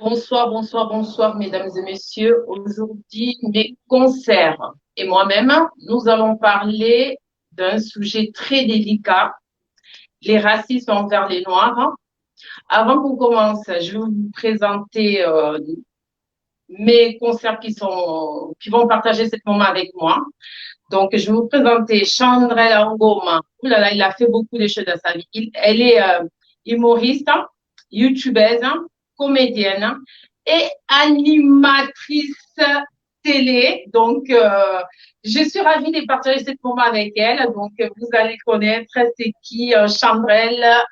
Bonsoir, bonsoir, bonsoir, mesdames et messieurs. Aujourd'hui, mes concerts et moi-même, nous allons parler d'un sujet très délicat, les racismes envers les Noirs. Avant qu'on commence, je vais vous présenter mes concerts qui vont partager ce moment avec moi. Donc, je vais vous présenter Chandrella Ngoma. Ouh là là, il a fait beaucoup de choses dans sa vie. Elle est humoriste, youtubeuse, comédienne et animatrice télé. Donc, je suis ravie de partager ce moment avec elle. Donc, vous allez connaître c'est qui Chandrella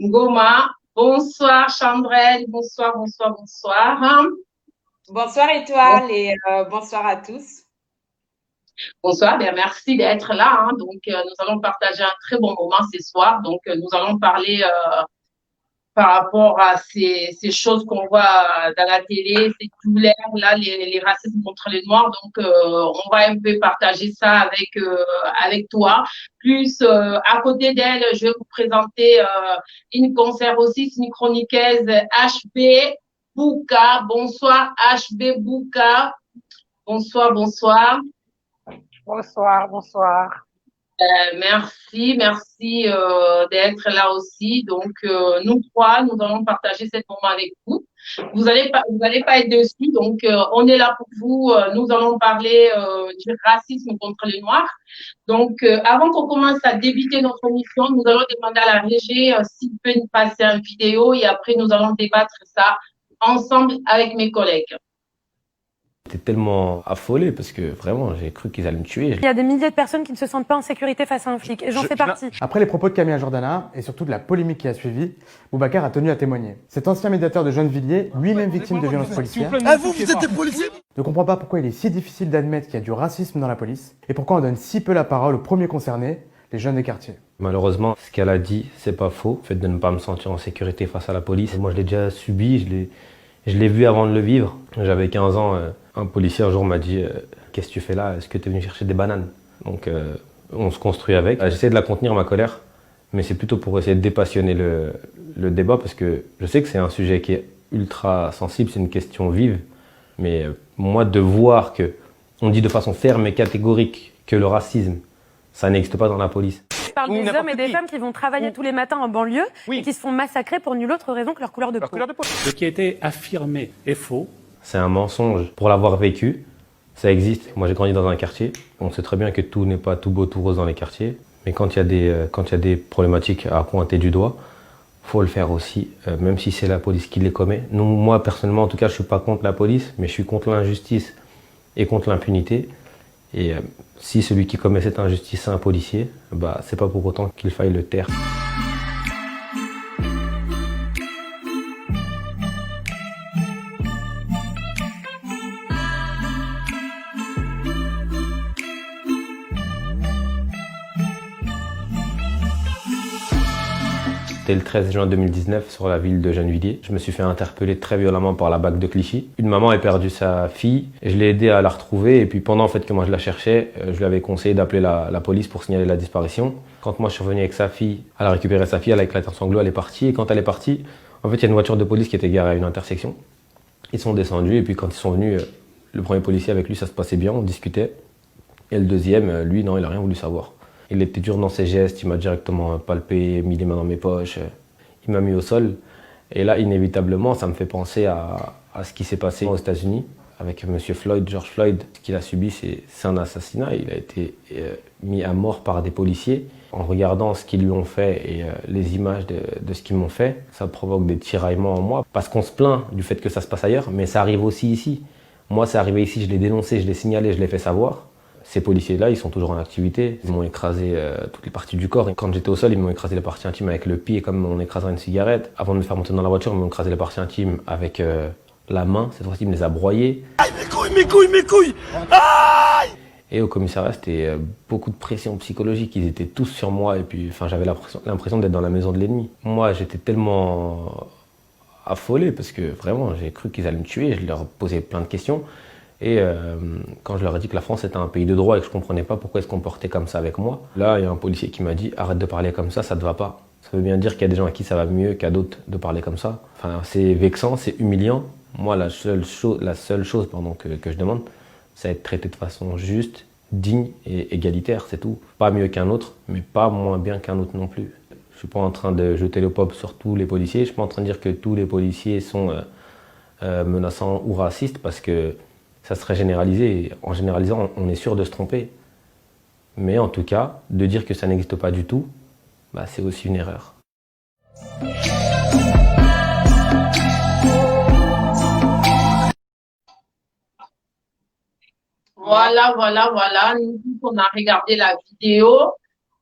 Ngoma. Bonsoir Chandrella, bonsoir, bonsoir, bonsoir. Bonsoir Bon, Étoile et bonsoir à tous. bonsoir, bien, merci d'être là. Hein. Donc, nous allons partager un très bon moment ce soir. Donc, nous allons parler par rapport à ces choses qu'on voit dans la télé, ces douleurs, là, les racismes contre les Noirs. Donc, on va un peu partager ça avec toi. Plus, à côté d'elle, je vais vous présenter une concert aussi, c'est une chroniqueuse HB Bouka. Bonsoir, HB Bouka. Bonsoir, bonsoir. Bonsoir, bonsoir. Merci, merci d'être là aussi. Donc, nous trois, nous allons partager cet moment avec vous. Vous allez pas être dessus. Donc, on est là pour vous. Nous allons parler du racisme contre les Noirs. Donc, avant qu'on commence à débuter notre émission, nous allons demander à la régie s'il peut nous passer une vidéo et après, nous allons débattre ça ensemble avec mes collègues. J'étais tellement affolé parce que vraiment, j'ai cru qu'ils allaient me tuer. Il y a des milliers de personnes qui ne se sentent pas en sécurité face à un flic, et j'en fais partie. Après les propos de Camille Jordana et surtout de la polémique qui a suivi, Boubacar a tenu à témoigner. Cet ancien médiateur de Gennevilliers, lui-même victime de violences policières, Vous êtes des policiers? ne comprend pas pourquoi il est si difficile d'admettre qu'il y a du racisme dans la police et pourquoi on donne si peu la parole aux premiers concernés, les jeunes des quartiers. Malheureusement, ce qu'elle a dit, c'est pas faux. Le fait de ne pas me sentir en sécurité face à la police. Moi, je l'ai déjà subi, je l'ai vu avant de le vivre. J'avais 15 ans, un policier un jour m'a dit qu'est-ce que tu fais là? Est-ce que tu es venu chercher des bananes? Donc, on se construit avec. J'essaie de la contenir, ma colère, mais c'est plutôt pour essayer de dépassionner le débat parce que je sais que c'est un sujet qui est ultra sensible, c'est une question vive. Mais moi, de voir que on dit de façon ferme et catégorique que le racisme, ça n'existe pas dans la police. Je parle des hommes et des femmes qui vont travailler tous les matins en banlieue et qui se font massacrer pour nulle autre raison que leur couleur de peau. Ce qui a été affirmé est faux. C'est un mensonge. Pour l'avoir vécu, ça existe. Moi, j'ai grandi dans un quartier. On sait très bien que tout n'est pas tout beau, tout rose dans les quartiers. Mais quand il y a des problématiques à pointer du doigt, faut le faire aussi, même si c'est la police qui les commet. Nous, moi, personnellement, en tout cas, je suis pas contre la police, mais je suis contre l'injustice et contre l'impunité. Et si celui qui commet cette injustice est un policier, bah, c'est pas pour autant qu'il faille le taire. C'était le 13 juin 2019 sur la ville de Gennevilliers. Je me suis fait interpeller très violemment par la BAC de Clichy. Une maman a perdu sa fille et je l'ai aidé à la retrouver. Et puis pendant en fait, que moi je la cherchais, je lui avais conseillé d'appeler la police pour signaler la disparition. Quand moi je suis revenu avec sa fille, elle a récupéré sa fille, elle a éclaté en sanglots, elle est partie. Et quand elle est partie, en fait il y a une voiture de police qui était garée à une intersection. Ils sont descendus et puis quand ils sont venus, le premier policier avec lui ça se passait bien, on discutait. Et le deuxième, lui non, il a rien voulu savoir. Il était dur dans ses gestes, il m'a directement palpé, mis les mains dans mes poches, il m'a mis au sol. Et là, inévitablement, ça me fait penser à ce qui s'est passé aux États-Unis avec Monsieur Floyd, George Floyd. Ce qu'il a subi, c'est un assassinat. Il a été mis à mort par des policiers. En regardant ce qu'ils lui ont fait et les images de ce qu'ils m'ont fait, ça provoque des tiraillements en moi. Parce qu'on se plaint du fait que ça se passe ailleurs, mais ça arrive aussi ici. Moi, c'est arrivé ici, je l'ai dénoncé, je l'ai signalé, je l'ai fait savoir. Ces policiers-là, ils sont toujours en activité. Ils m'ont écrasé toutes les parties du corps. Et quand j'étais au sol, ils m'ont écrasé les parties intimes avec le pied, comme on écraserait une cigarette. Avant de me faire monter dans la voiture, ils m'ont écrasé les parties intimes avec la main. Cette fois-ci, ils me les a broyées. Aïe, mes couilles, mes couilles, mes couilles! Aïe! Et au commissariat, c'était beaucoup de pression psychologique. Ils étaient tous sur moi. Et puis, enfin, j'avais l'impression d'être dans la maison de l'ennemi. Moi, j'étais tellement affolé parce que vraiment, j'ai cru qu'ils allaient me tuer. Je leur posais plein de questions. Et quand je leur ai dit que la France était un pays de droit et que je ne comprenais pas pourquoi ils se comportaient comme ça avec moi, là, il y a un policier qui m'a dit « Arrête de parler comme ça te va pas ». Ça veut bien dire qu'il y a des gens à qui ça va mieux qu'à d'autres de parler comme ça. Enfin, c'est vexant, c'est humiliant. Moi, la seule chose que je demande, c'est être traité de façon juste, digne et égalitaire, c'est tout. Pas mieux qu'un autre, mais pas moins bien qu'un autre non plus. Je suis pas en train de jeter le pop sur tous les policiers. Je suis pas en train de dire que tous les policiers sont menaçants ou racistes, parce que ça serait généralisé. Et en généralisant, on est sûr de se tromper. Mais en tout cas, de dire que ça n'existe pas du tout, bah, c'est aussi une erreur. Voilà. On a regardé la vidéo.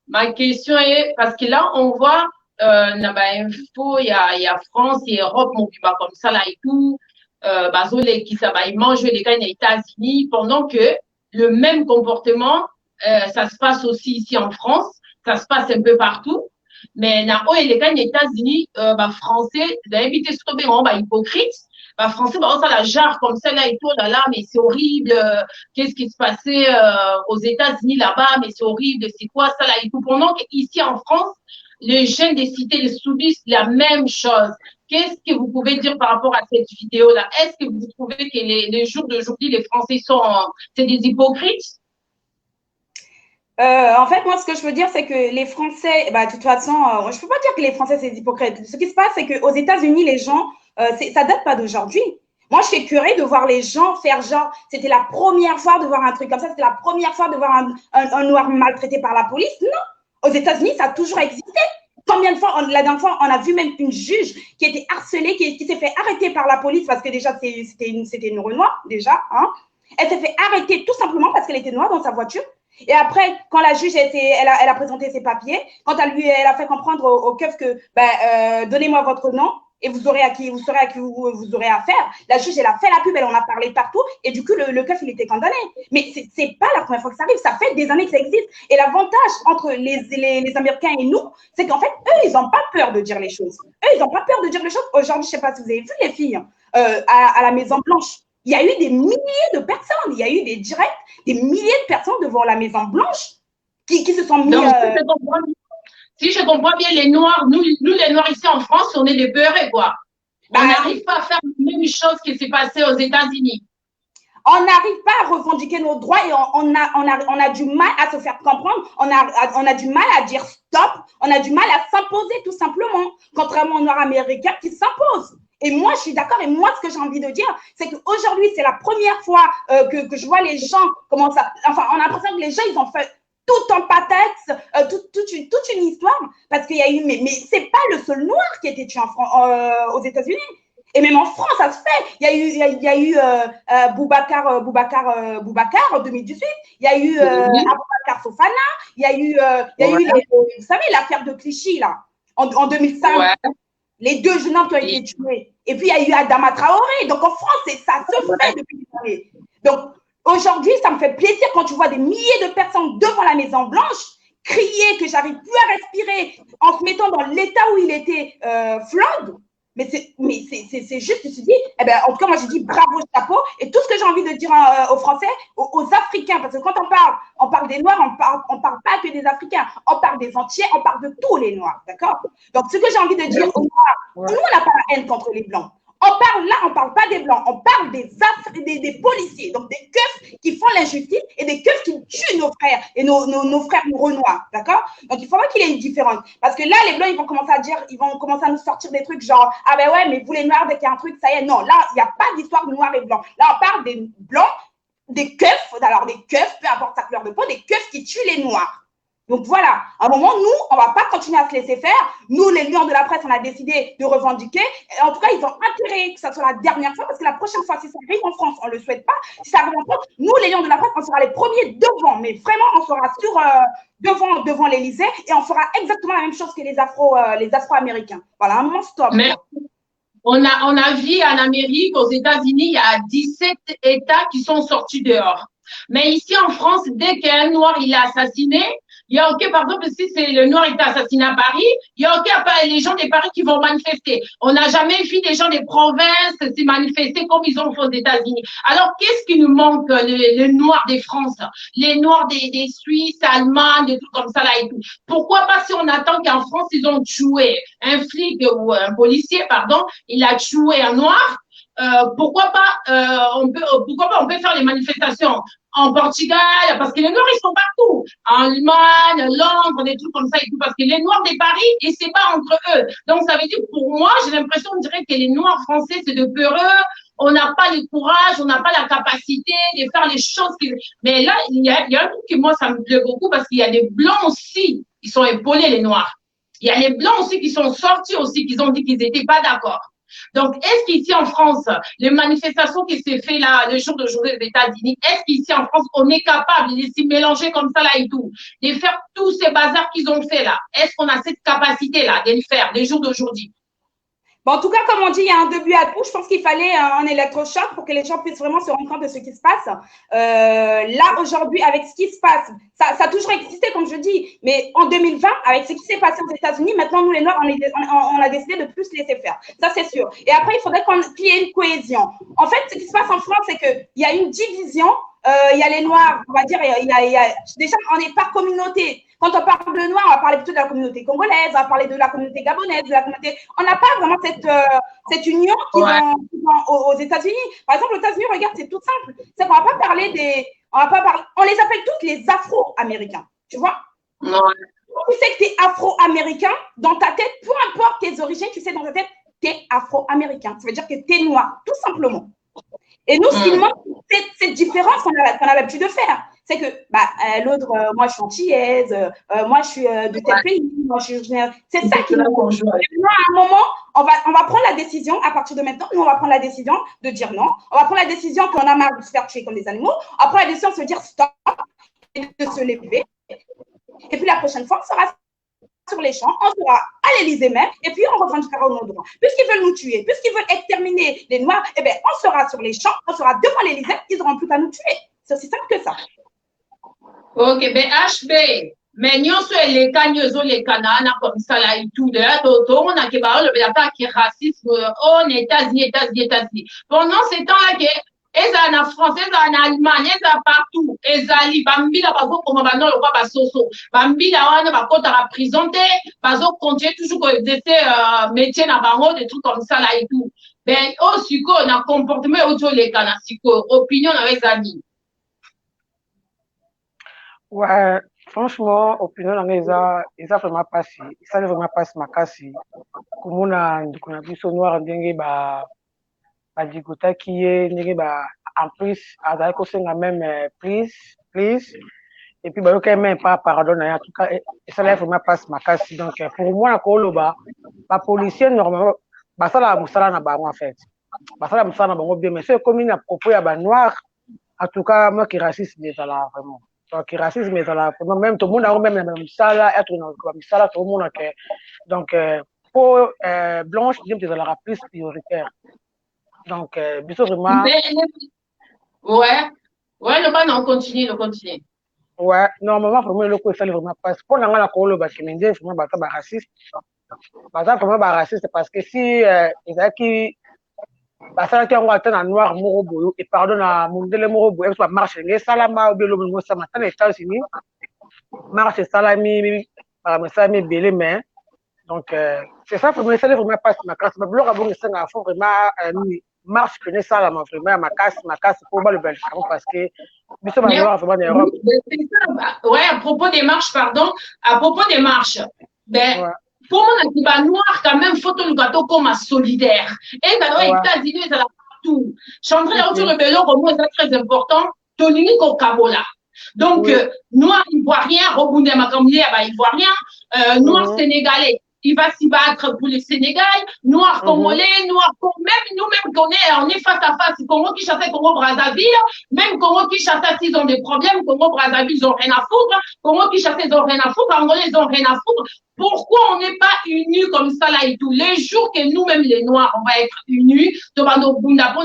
Ma question est, parce que là, on voit, info, il y a France et Europe, mon bah, comme ça, là, et tout. Ils mangent les gars aux États-Unis, pendant que le même comportement, ça se passe aussi ici en France, ça se passe un peu partout. Mais, les gars aux États-Unis, français, d'inviter ce que hypocrite. Français, ça la jarre comme ça, là, et tout, là, mais c'est horrible. Qu'est-ce qui se passait aux États-Unis là-bas, mais c'est horrible, c'est quoi ça, là, et tout. Pendant qu'ici en France, les jeunes des cités ils subissent la même chose. Qu'est-ce que vous pouvez dire par rapport à cette vidéo-là? Est-ce que vous trouvez que les jours d'aujourd'hui, les Français c'est des hypocrites? En fait, moi, ce que je veux dire, c'est que les Français, de toute façon, je peux pas dire que les Français, c'est des hypocrites. Ce qui se passe, c'est qu'aux États-Unis, les gens, ça date pas d'aujourd'hui. Moi, je suis curée de voir les gens faire genre, c'était la première fois de voir un truc comme ça, c'était la première fois de voir un noir maltraité par la police. Non, aux États-Unis, ça a toujours existé. Combien de fois, la dernière fois, on a vu même une juge qui était harcelée, qui s'est fait arrêter par la police parce que déjà, c'était une Renoir, déjà. Hein. Elle s'est fait arrêter tout simplement parce qu'elle était noire dans sa voiture. Et après, quand la juge elle a présenté ses papiers, quand elle a fait comprendre au keuf que donnez-moi votre nom et vous saurez à qui vous aurez affaire. La juge, elle a fait la pub, elle en a parlé partout et du coup, le keuf, il était condamné. Mais c'est pas la première fois que ça arrive, ça fait des années que ça existe. Et l'avantage entre les Américains et nous, c'est qu'en fait, eux, ils n'ont pas peur de dire les choses. Eux, ils n'ont pas peur de dire les choses. Aujourd'hui, je sais pas si vous avez vu les filles à la Maison Blanche. Il y a eu des milliers de personnes, il y a eu des directs, des milliers de personnes devant la Maison Blanche qui se sont mis… Si je comprends bien, les Noirs, nous les Noirs ici en France, on est des beurrés, quoi. On n'arrive pas à faire la même chose qui s'est passé aux États-Unis. On n'arrive pas à revendiquer nos droits et on a du mal à se faire comprendre. On a du mal à dire stop. On a du mal à s'imposer tout simplement, contrairement aux Noirs américains qui s'imposent. Et moi, je suis d'accord. Et moi, ce que j'ai envie de dire, c'est qu'aujourd'hui, c'est la première fois que je vois les gens comment ça… Enfin, on a l'impression que les gens, ils ont fait tout en patates, toute une histoire. Parce qu'il y a eu… Mais c'est pas le seul noir qui a été tué aux États-Unis. Et même en France, ça se fait. Il y a eu Boubacar en 2018. Il y a eu Aboubacar Fofana. Il y a eu vous savez, l'affaire de Clichy, là, en 2005. Ouais. Les deux jeunes hommes qui ont été tués. Et puis, il y a eu Adama Traoré. Donc, en France, ça se fait depuis des années. Donc, aujourd'hui, ça me fait plaisir quand tu vois des milliers de personnes devant la Maison Blanche crier que j'arrive plus à respirer en se mettant dans l'état où il était Floyd. Mais c'est juste, je me suis dit, en tout cas, moi, j'ai dit bravo, chapeau. Et tout ce que j'ai envie de dire aux Français, aux Africains, parce que quand on parle des Noirs, on parle pas que des Africains, on parle des entiers, on parle de tous les Noirs, d'accord? Donc, ce que j'ai envie de dire aux Noirs, nous, on n'a pas la haine contre les Blancs. On parle pas des Blancs, on parle des policiers, donc des keufs qui font l'injustice et des keufs qui tuent nos frères et nos frères renois, d'accord? Donc, il faudra qu'il y ait une différence. Parce que là, les Blancs, ils vont commencer à nous sortir des trucs genre, ah ben ouais, mais vous les Noirs, dès qu'il y a un truc, ça y est. Non, là, il n'y a pas d'histoire de Noirs et Blancs. Là, on parle des Blancs, des keufs, alors des keufs, peu importe sa couleur de peau, des keufs qui tuent les Noirs. Donc voilà, à un moment, nous, on ne va pas continuer à se laisser faire. Nous, les lions de la presse, on a décidé de revendiquer. Et en tout cas, ils ont intérêt que ça soit la dernière fois, parce que la prochaine fois, si ça arrive en France, on ne le souhaite pas. Si ça arrive en France, nous, les lions de la presse, on sera les premiers devant. Mais vraiment, on sera devant l'Élysée et on fera exactement la même chose que les Afro-Américains. Voilà, à un moment, stop. Mais on a vu en Amérique, aux États-Unis, il y a 17 États qui sont sortis dehors. Mais ici en France, dès qu'un Noir il est assassiné, Il y a OK, par exemple, si c'est le noir est assassiné à Paris, il y a OK, les gens de Paris qui vont manifester. On n'a jamais vu des gens des provinces se manifester comme ils ont fait aux États-Unis. Alors, qu'est-ce qui nous manque, les noirs des France, les noirs des Suisses, Allemands, des trucs comme ça là et tout? Pourquoi pas si on attend qu'en France, ils ont tué un flic ou un policier, pardon, il a tué un noir? Pourquoi pas on peut faire les manifestations en Portugal, parce que les Noirs, ils sont partout. En Allemagne, Londres, des trucs comme ça et tout, parce que les Noirs des Paris, ils se battent entre eux. Donc, ça veut dire, pour moi, j'ai l'impression, on dirait que les Noirs français, c'est de peureux. On n'a pas le courage, on n'a pas la capacité de faire les choses. Mais là, il y a un truc qui, moi, ça me plaît beaucoup, parce qu'il y a des Blancs aussi, ils sont épaulés, les Noirs. Il y a les Blancs aussi qui sont sortis aussi, qui ont dit qu'ils n'étaient pas d'accord. Donc, est-ce qu'ici en France, les manifestations qui s'est fait là, le jour d'aujourd'hui aux États-Unis, est-ce qu'ici en France, on est capable de s'y mélanger comme ça là et tout, de faire tous ces bazars qu'ils ont fait là? Est-ce qu'on a cette capacité-là de le faire, les jours d'aujourd'hui? Bon, en tout cas, comme on dit, il y a un début à tout. Je pense qu'il fallait un électrochoc pour que les gens puissent vraiment se rendre compte de ce qui se passe. Là, aujourd'hui, avec ce qui se passe, ça a toujours existé, comme je dis. Mais en 2020, avec ce qui s'est passé aux États-Unis, maintenant, nous, les Noirs, on a décidé de plus laisser faire. Ça, c'est sûr. Et après, il faudrait qu'il y ait une cohésion. En fait, ce qui se passe en France, c'est qu'il y a une division. Il y a les Noirs, on va dire, déjà, on n'est pas communauté. Quand on parle de Noirs, on va parler plutôt de la communauté congolaise, on va parler de la communauté gabonaise, de la communauté. On n'a pas vraiment cette union qui va aux États-Unis. Par exemple, aux États-Unis, regarde, c'est tout simple. C'est qu'on va pas parler on les appelle tous les Afro-Américains, tu vois? Non. Tu sais que tu es Afro-Américain, dans ta tête, peu importe tes origines, tu sais dans ta tête, tu es Afro-Américain. Ça veut dire que tu es noir, tout simplement. Et nous, ce qui nous manque, c'est cette différence qu'on a l'habitude de faire. C'est que l'autre, moi, je suis antillaise, moi, je suis de tel pays, moi, je suis. C'est ça qui nous manque. À un moment, on va prendre la décision, à partir de maintenant, nous, on va prendre la décision de dire non. On va prendre la décision qu'on a marre de se faire tuer comme des animaux. On va prendre la décision de se dire stop et de se lever. Et puis, la prochaine fois, on sera sur les champs, on sera à l'Élysée même, et puis on revendiquera nos droits. Puisqu'ils veulent nous tuer, puisqu'ils veulent exterminer les Noirs, eh bien, on sera sur les champs, on sera devant l'Élysée, ils n'auront plus qu'à nous tuer. C'est aussi simple que ça. Ok, ben HB, mais nous sommes les cagnosos, les cananas, comme ça là et tout, de là, on a qui parle de racisme aux États-Unis. Pendant ces temps-là, eza na France, eza na Allemagne, eza partout, ezali bambila bazokoma bano lokwa basoso bambila wana bakotaka prison te bazocontinue toujours koexercer métier na bango des trucs comme ça là et tout. Ben o sikoyo na comportement ozoleka na sikoyo opinion na ezali. Ouais, franchement, opinion na eza vraiment passé, ça vraiment passe makasi komona ndeko na biso noir ndenge badikotaki ye ndenge en plus azali kosenga même please et puis bayoka même pas pardon na ye en tout cas esala vraiment passe makasi. Donc pour moi na koloba bapolicier normalement basala mosala na bango en fait basala mosala na bango bien, mais c'est comme à propos ya banoir en tout cas moi qui racisme ezala vraiment donc racisme ezala vraiment même tout le monde a même na mosala être na mosala tout le monde que donc pour blanche ndenge ezalaka plus prioritaire. Donc, biso vraiment. Ouais, le ban, on continue. Ouais, normalement, vraiment, le coup, il fallait vraiment pas. Pour l'angle à Colo, parce que Mendé, vraiment, bata raciste. Bata vraiment raciste, parce que si ils a qui. Bata qui ont atteint un noir morobo, et pardon à Mondele morobo, et soit marche, les salama, ou bien le mot samatan, les États-Unis. Marche salami, salami, belé, mais. Donc, c'est ça, vraiment, il fallait vraiment pas ma classe. Mais le rabon, c'est un fond vraiment. Marche que ça là vraiment ma casse pour moi le Belgique parce que biso ba noir vraiment en Europe. Ouais, à propos des marches ben ouais. Pour moi qui va noir quand même faut le gâteau comme solidaire et dans les États-Unis ça partout. Chandra là sur le vélo pour moi c'est très important Tony ko Kabola. Donc noir ivoirien Robundé Makamlié ivoirien noir sénégalais il va s'y battre pour le Sénégal, noir congolais, noir même nous-mêmes on est face à face, Congo qui chasse Congo Brazzaville, même Congo qui chasse s'ils ont des problèmes, Congo Brazzaville ils ont rien à foutre, Congo qui chasse ils ont rien à foutre, Angolais ils ont rien à foutre. Pourquoi on n'est pas unis comme ça là et tout? Les jours que nous-mêmes les noirs on va être unis, Tobando Bunda pour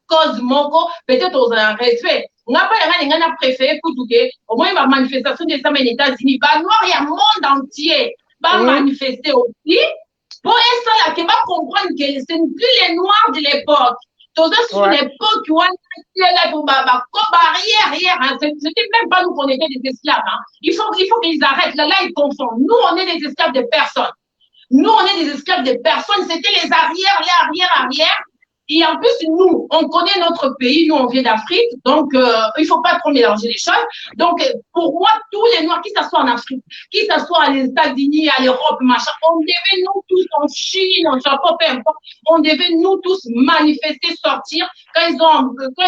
cause moko, peut-être aux un respect. On n'a pas préféré pour tout au moins la manifestation des femmes aux États-Unis. Bah, noir, il y a le monde entier va manifester aussi. Pour ça, là, qui va comprendre que ce n'est plus les noirs de l'époque. Tout ça, sur l'époque, où on était là pour barrière, c'était même pas nous qu'on était des esclaves, hein. Il faut qu'ils arrêtent. Là, ils confondent. Nous, on est des esclaves de personnes. Nous, on est des esclaves de personnes. C'était les arrières. Et en plus, nous, on connaît notre pays, nous, on vient d'Afrique, donc il faut pas trop mélanger les choses. Donc, pour moi, tous les Noirs, qui s'assoient en Afrique, qui s'assoient aux États-Unis, à l'Europe, machin, on devait, nous tous, en Chine, en Japon, peu importe, on devait, nous tous, manifester, sortir. Quand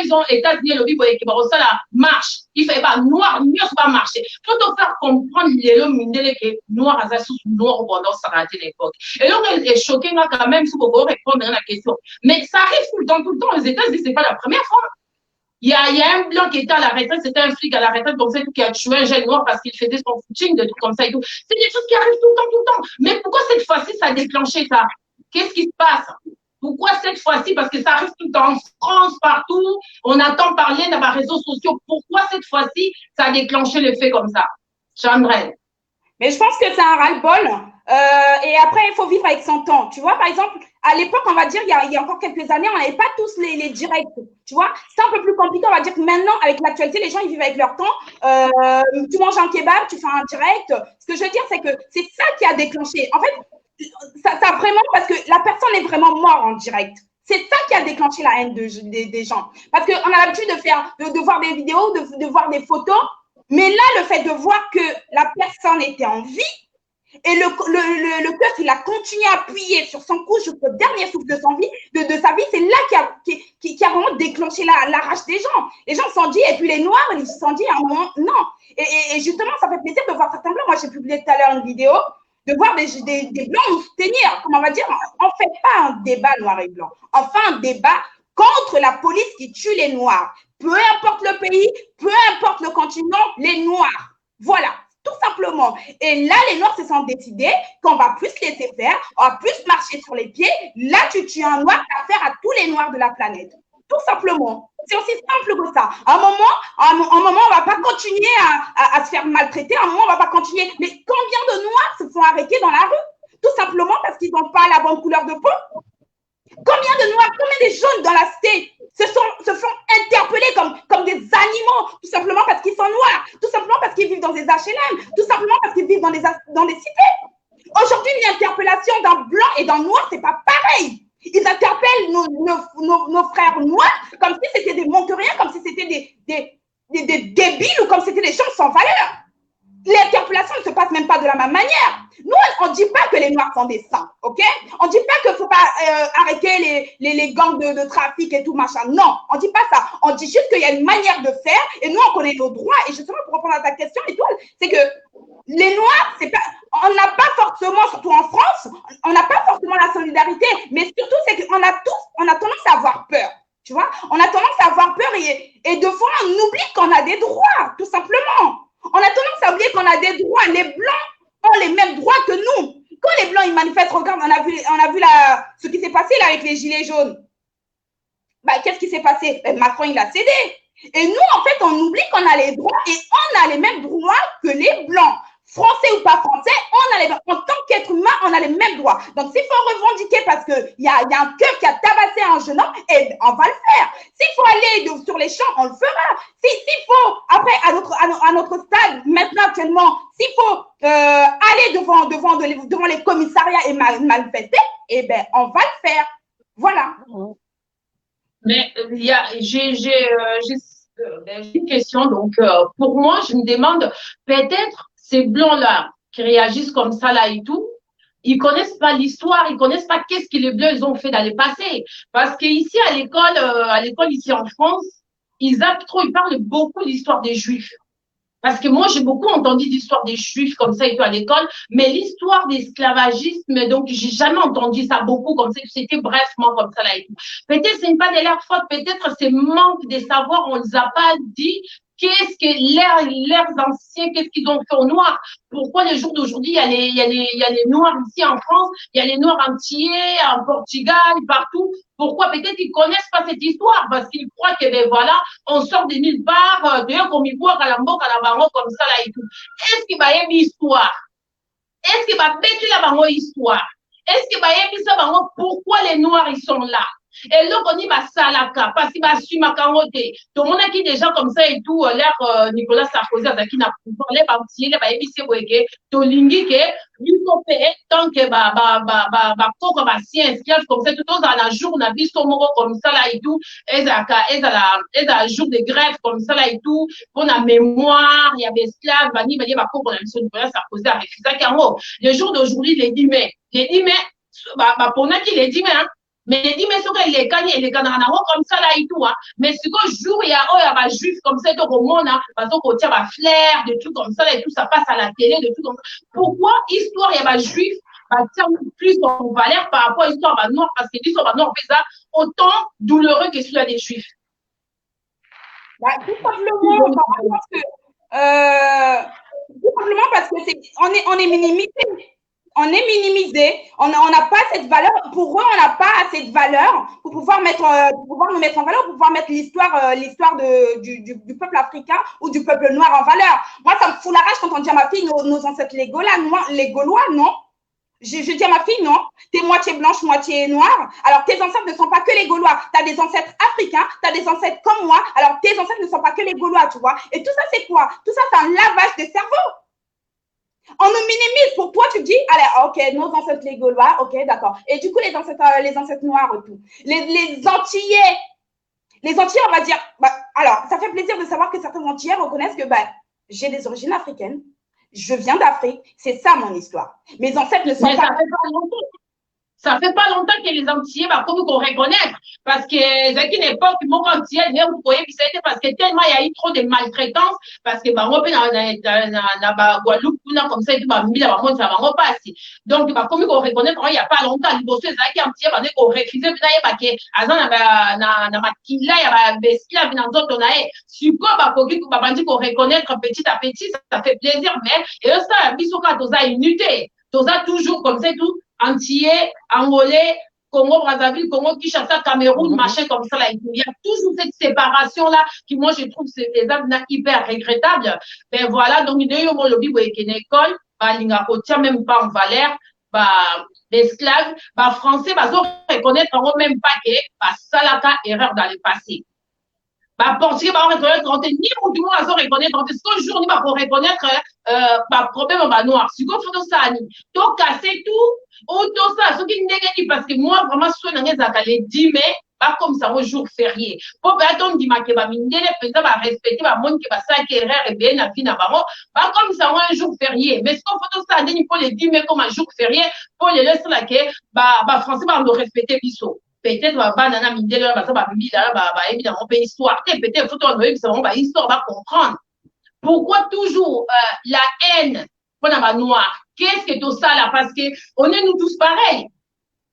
ils ont États-Unis, le Bible, ça, la marche. Il fait pas noir, mieux pas marcher. Faut te faire comprendre les hommes, que noir, à sous noir, au pendant, ça a été l'époque. Et donc, il est choqué, là, quand même, si vous pouvez répondre à la question. Mais ça arrive tout le temps. Aux États-Unis, c'est pas la première fois. Il y a un blanc qui était à la retraite, c'était un flic à la retraite, comme ça, qui a tué un jeune noir parce qu'il faisait son footing, des trucs comme ça et tout. C'est des choses qui arrivent tout le temps. Mais pourquoi cette fois-ci, ça a déclenché ça? Qu'est-ce qui se passe? Pourquoi cette fois-ci? Parce que ça arrive tout le temps en France, partout. On entend parler dans les réseaux sociaux. Pourquoi cette fois-ci, ça a déclenché le fait comme ça? Chandrel. Mais je pense que c'est un ras-le-bol. Et après, il faut vivre avec son temps. Tu vois, par exemple, à l'époque, on va dire, il y a encore quelques années, on n'avait pas tous les directs. Tu vois, c'est un peu plus compliqué. On va dire que maintenant, avec l'actualité, les gens, ils vivent avec leur temps. Tu manges un kebab, tu fais un direct. Ce que je veux dire, c'est que c'est ça qui a déclenché. En fait, ça vraiment, parce que la personne est vraiment morte en direct. C'est ça qui a déclenché la haine des gens. Parce qu'on a l'habitude de voir des vidéos, de voir des photos. Mais là, le fait de voir que la personne était en vie et le cœur qu'il a continué à appuyer sur son cou jusqu'au dernier souffle de sa vie, c'est là qui a vraiment déclenché la rage des gens. Les gens se sont dit, et puis les Noirs, ils se sont dit à un moment, non. Et justement, ça fait plaisir de voir certains Blancs. Moi, j'ai publié tout à l'heure une vidéo de voir des Blancs nous soutenir. Comment on va dire, on ne fait pas un débat noir et blanc. On fait un débat contre la police qui tue les Noirs. Peu importe le pays, peu importe le continent, les Noirs. Voilà, tout simplement. Et là, les Noirs se sont décidés qu'on va plus laisser faire, on va plus marcher sur les pieds. Là, tu tues un Noir, tu as affaire à tous les Noirs de la planète. Tout simplement. C'est aussi simple que ça. À un moment, on ne va pas continuer à se faire maltraiter. À un moment, on ne va pas continuer. Mais combien de Noirs se font arrêter dans la rue? Tout simplement parce qu'ils n'ont pas la bonne couleur de peau. Combien de Noirs, combien de jaunes dans la cité se font interpeller comme des animaux, tout simplement parce qu'ils sont noirs, tout simplement parce qu'ils vivent dans des HLM, tout simplement parce qu'ils vivent dans des cités. Aujourd'hui, une interpellation d'un blanc et d'un noir, c'est pas pareil. Ils interpellent nos frères noirs comme si c'était des manqueriens, comme si c'était des débiles ou comme si c'était des gens sans valeur. L'interpellation ne se passe même pas de la même manière. Nous, on ne dit pas que les Noirs sont des saints, ok? On ne dit pas qu'il ne faut pas arrêter les gangs de trafic et tout, machin. Non, on ne dit pas ça. On dit juste qu'il y a une manière de faire et nous, on connaît nos droits. Et justement, pour répondre à ta question, Étoile, c'est que les Noirs, on n'a pas forcément, surtout en France, on n'a pas forcément la solidarité, mais surtout, c'est qu'on a tendance à avoir peur. Tu vois? On a tendance à avoir peur et de fois, on oublie qu'on a des droits, tout simplement. On a tendance à oublier qu'on a des droits. Les Blancs ont les mêmes droits que nous. Quand les Blancs ils manifestent, regarde, on a vu ce qui s'est passé là avec les gilets jaunes. Bah, qu'est-ce qui s'est passé? Macron, il a cédé. Et nous, en fait, on oublie qu'on a les droits et on a les mêmes droits que les Blancs. Français ou pas français, en tant qu'être humain, on a les mêmes droits. Donc, s'il faut revendiquer parce qu'il y a un cœur qui a tabassé un jeune homme, on va le faire. S'il faut aller sur les champs, on le fera. S'il faut, après, à notre stade, maintenant, actuellement, s'il faut aller devant les commissariats et manifester, on va le faire. Voilà. Mais j'ai une question. Donc, pour moi, je me demande, peut-être, ces blancs-là qui réagissent comme ça là et tout, ils connaissent pas l'histoire, ils connaissent pas qu'est-ce que les blancs ils ont fait dans le passé. Parce que ici à l'école ici en France, ils parlent beaucoup de l'histoire des Juifs. Parce que moi j'ai beaucoup entendu l'histoire des Juifs comme ça et tout à l'école, mais l'histoire d'esclavagisme, donc j'ai jamais entendu ça beaucoup comme ça. C'était brefement comme ça là et tout. Peut-être c'est pas de leur faute, peut-être c'est manque de savoir, on les a pas dit qu'est-ce que leurs anciens, qu'est-ce qu'ils ont fait aux Noirs? Pourquoi les jours d'aujourd'hui, il y a les Noirs ici en France, il y a les Noirs entiers, en Portugal, partout. Pourquoi? Peut-être qu'ils connaissent pas cette histoire parce qu'ils croient que, ben voilà, on sort de nulle part, d'ailleurs, comme ils voient Kalambo, Kalabaro, comme ça, là et tout. Est-ce qu'il va y avoir une histoire? Est-ce qu'il va mettre la bango histoire? Est-ce qu'il va y avoir ça bango? Pourquoi les Noirs, ils sont là? Et là, on y va salaka, parce qu'il va assumer kangote. Tout le monde qui déjà comme ça et tout, l'air Nicolas Sarkozy, qui n'a pas les banquiers, les baïbis, c'est to lingi que, lui, faut payer tant que, coco, science, comme ça, tout dans la jour, on a vu son mot comme ça, là et tout, et la jour de grève, comme ça, là et tout, pour la mémoire, il y avait esclaves, bani, coco, on a vu son Nicolas Sarkozy, a refusé qu'en le jour d'aujourd'hui, les 10 mai, pour nous qui les 10 mai, hein, mais les 10 mai, il est gagné, comme ça, là, et tout, hein. Mais ce que jour, il y a juif comme ça, donc, au monde, hein, parce qu'on tient ma flair, des trucs comme ça, là, et tout, ça passe à la télé, des trucs comme ça. Pourquoi, histoire, il y a juif, tient plus en valeur par rapport à l'histoire, noire, parce que l'histoire, noire, fait ça autant douloureux que celui des juifs? Tout simplement parce que on est minimisé. On est minimisé, on n'a pas cette valeur. Pour eux, on n'a pas assez de valeur pour pouvoir nous mettre en valeur, pour pouvoir mettre l'histoire du peuple africain ou du peuple noir en valeur. Moi, ça me fout la rage quand on dit à ma fille nos ancêtres les Gaulois, non. Je dis à ma fille, non, t'es moitié blanche, moitié noire. Alors, tes ancêtres ne sont pas que les Gaulois. Tu as des ancêtres africains, tu as des ancêtres comme moi. Alors, tes ancêtres ne sont pas que les Gaulois, tu vois. Et tout ça, c'est quoi? Tout ça, c'est un lavage de cerveau. On nous minimise. Pour toi, tu dis, allez, ok, nos ancêtres les Gaulois, ok, d'accord. Et du coup, les ancêtres noirs et tout. Les Antillais, on va dire, alors, ça fait plaisir de savoir que certains Antillais reconnaissent que j'ai des origines africaines, je viens d'Afrique, c'est ça mon histoire. Mes ancêtres ne sont pas... Ça fait pas longtemps que les Antillais, comme qu'on reconnaître, parce que c'est une époque, mon Antillais, vous voyez, c'était parce que tellement il y a eu trop de maltraitance, parce que, on peut dans Guadeloupe, comme ça, et tout, ça va repasser. Donc, comme qu'on reconnaître, il y a pas longtemps, les bosses, les Antillais, qu'on refusait, puis il y a pas que, azan, na makila, il y a des esclaves, dans d'autres, on a, suko, qu'on reconnaître petit à petit, ça fait plaisir, mais, et ça, bisoka, toza unité, toza toujours comme ça, et tout, Antillais, Angolais, Congo, Brazzaville, Congo, Kinshasa, Cameroun, machin comme ça. Là. Il y a toujours cette séparation-là qui, moi, je trouve, c'est des actes hyper regrettables. Ben voilà, donc, il y a eu un lobby qui est une école, l'Inga tient même pas en valeur, l'esclave, français, reconnaître même pas que, ça, la erreur dans le passé. Portugais, on reconnaître, ni pour tout le monde, on reconnaître, parce qu'un jour, on va reconnaître, problème, noir. Si vous faites ça, to casser tout, ou tout ça, ce qui n'est parce que moi, vraiment, si on a les 10 mai, pas comme ça, un jour férié. Pour attendre, dit, que les présidents va respecter, monde qui va s'acquérir et bien, la fin, pas comme ça, un jour férié. Mais ce qu'on fait ça, pour les 10 mai comme un jour férié, pour les laisser là, que, français, on doit respecter l'ISO. Peut-être banana mindele évidemment histoire peut-être faut on histoire va comprendre pourquoi toujours la haine pour la noire. Qu'est-ce que tout ça là? Parce que on est nous tous pareils.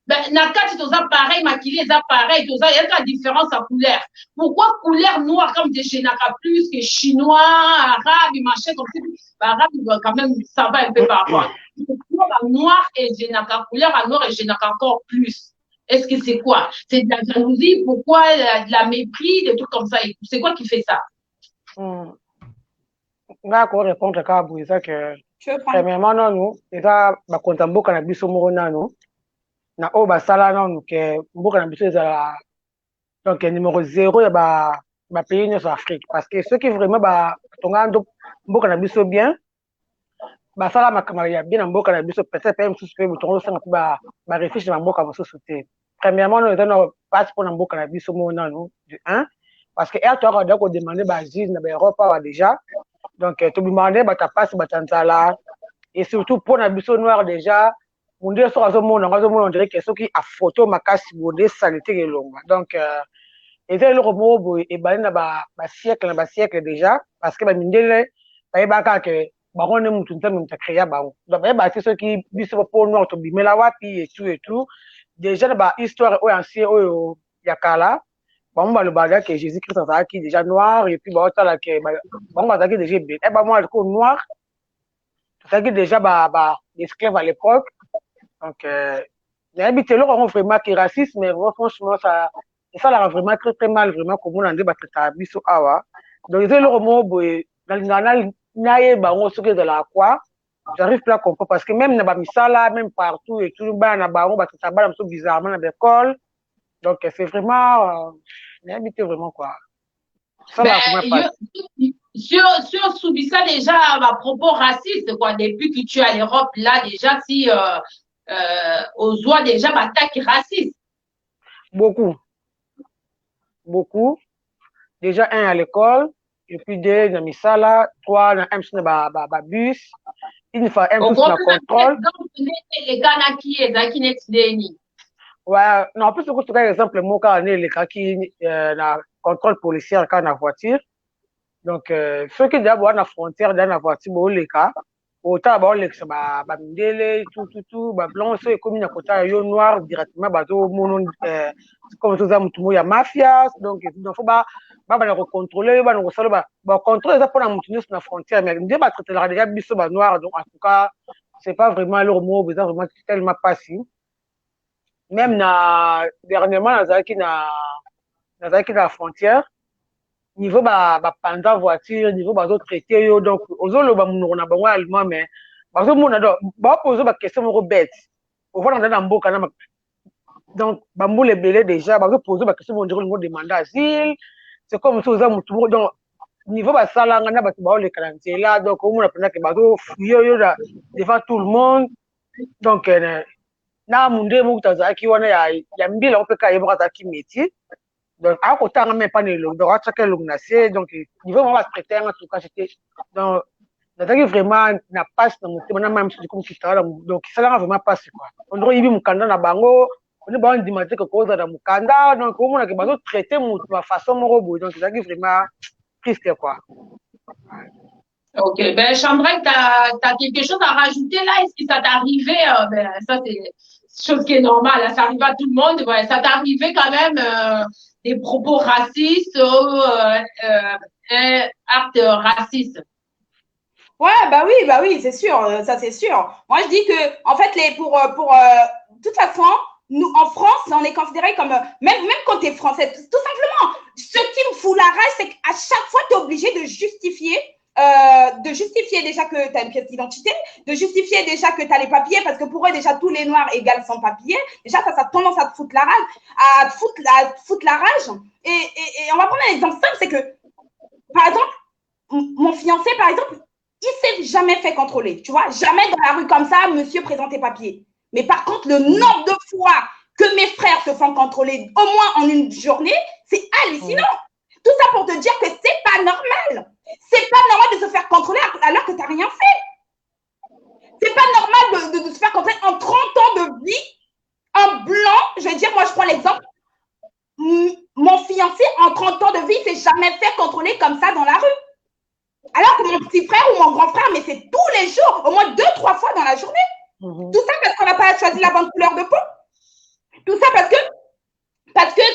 Nakati tout ça pareil, maquillé ça pareil, tout ça il y a la différence en couleur. Pourquoi couleur noire comme des Génaka plus que chinois, arabe, machin comme ça? Arabe quand même ça va un peu par rapport. Couleur noire et Génaka, couleur à noir et Génaka encore plus. Est-ce que c'est quoi? C'est de la jalousie? Pourquoi de la mépris, des trucs comme ça? C'est quoi qui fait ça? On va répondre à ça que premièrement, nous, déjà, quand on a vu ce mot, na o basala non que mboka na biso ezala donc numéro 0 ya ba pays nyonso Afrique parce que ceux qui vraiment tonga mboka na biso bien basala makambo ya bien na mboka na biso peut-être même sous pe botongo sanga ba réfugié na mboka mosusu te. Premièrement nous avons passeport na mboka na biso mona no du 1 parce que elle doit demander ba asile na Europe déjà donc tu demander ta passe batanzala et surtout pour na biso noir déjà on dirait on dirait que ceux qui a photo makasi bonde saleté longa donc et le robot et ba siècle déjà parce que ba mindele ba baka que ba on mutu ntamu mtakreya ba donc ba ceux qui biso pour noir to bimela wapi et tout déjà ba histoire o ancien o yakala Bon, le bagage que Jésus-Christ a qui déjà noir, et puis bon, ça qui déjà bien. Et moi, le coup noir, ça qui déjà esclave à l'époque. Donc, n'habitez là, on vraiment qui raciste, mais franchement, ça la rend vraiment très, très mal, vraiment, comme on en dit, biso awa. Donc, c'est le mot, dans le canal, n'aille, on se de la quoi. J'arrive pas à comprendre parce que même dans Misala, même partout et tout, on bizarrement dans l'école. Donc, c'est vraiment, n'habitez vraiment quoi. Ça va vraiment sur Soubissa, déjà, à propos raciste, quoi, depuis que tu es à l'Europe, là, déjà, si, aux oies, déjà, attaque raciste. Beaucoup. Beaucoup. Déjà, un à l'école, et puis deux dans Misala, trois dans un bus, une fois un plus dans contrôle. Les gars qui n'est ouais, non, en plus, c'est un exemple, moi, quand on est les gars qui, dans contrôle policier, quand on a voiture. Donc, ceux qui d'abord à la frontière dans la voiture, bon, les cas, autant d'abord les mindele, tout, blanc, ceux qui ont côté yo noir directement, bateau, mono, comme tout ça, tout y a mafia, donc il faut contrôler, contrôler ça pour la montagne sur la frontière, mais on traiter la déjà biso noir, donc en tout cas, c'est pas vraiment leur mot, c'est vraiment tellement passé. Même dernièrement, dans la frontière. Niveau pendant voiture niveau d'autres traités donc ozolo na bango allemand mais bazo mona do ba poser question moko bête on va dans mboka na donc bambule belé déjà bazo poser question on dirait demander asile c'est comme si oza mutu donc niveau salanga na batu ba le calendrier là donc on mona pendant que bazo fuyo là devant tout le monde donc na munde mu tazaki wana ya mbila opeka yeboka zaki métier. Donc, à côté, on n'a même pas de l'eau. Donc, à chacun l'eau nassé. Donc, il veut vraiment se traiter en tout cas. Donc, vraiment, n'a pas dans mon thème, on a même comme qui donc, ça n'a vraiment pas quoi. On doit y vivre mon candidat na bango. On est bon, on dit que cause dans mon candidat. Donc, on a besoin de traiter de façon morose. Donc, c'est vraiment triste quoi. Ok, ben, Chandra, tu as quelque chose à rajouter là? Est-ce que ça t'est arrivé? Ça, c'est chose qui est normale. Hein, ça arrive à tout le monde. Ouais, ça t'est arrivé quand même des propos racistes ou actes racistes? Ouais, bah oui, c'est sûr, ça c'est sûr. Moi, je dis que, en fait, de toute façon, nous, en France, on est considéré comme, même quand tu es français, tout simplement, ce qui me fout la rage, c'est qu'à chaque fois, tu es obligé de justifier déjà que tu as une pièce d'identité, de justifier déjà que tu as les papiers, parce que pour eux, déjà, tous les noirs égale sans papiers. Déjà, ça a tendance à te foutre la rage, Et on va prendre un exemple simple, c'est que, par exemple, mon fiancé, par exemple, il s'est jamais fait contrôler, tu vois, jamais dans la rue comme ça, monsieur présente tes papiers. Mais par contre, le nombre de fois que mes frères se font contrôler, au moins en une journée, c'est hallucinant. Tout ça pour te dire que c'est pas normal. C'est pas normal de se faire contrôler alors que tu n'as rien fait. C'est pas normal de se faire contrôler en 30 ans de vie. Un blanc, je vais dire, moi je prends l'exemple, mon fiancé en 30 ans de vie s'est jamais fait contrôler comme ça dans la rue. Alors que mon petit frère ou mon grand frère, mais c'est tous les jours, au moins 2-3 fois dans la journée. Tout ça parce qu'on n'a pas choisi la bonne couleur de peau. Tout ça parce que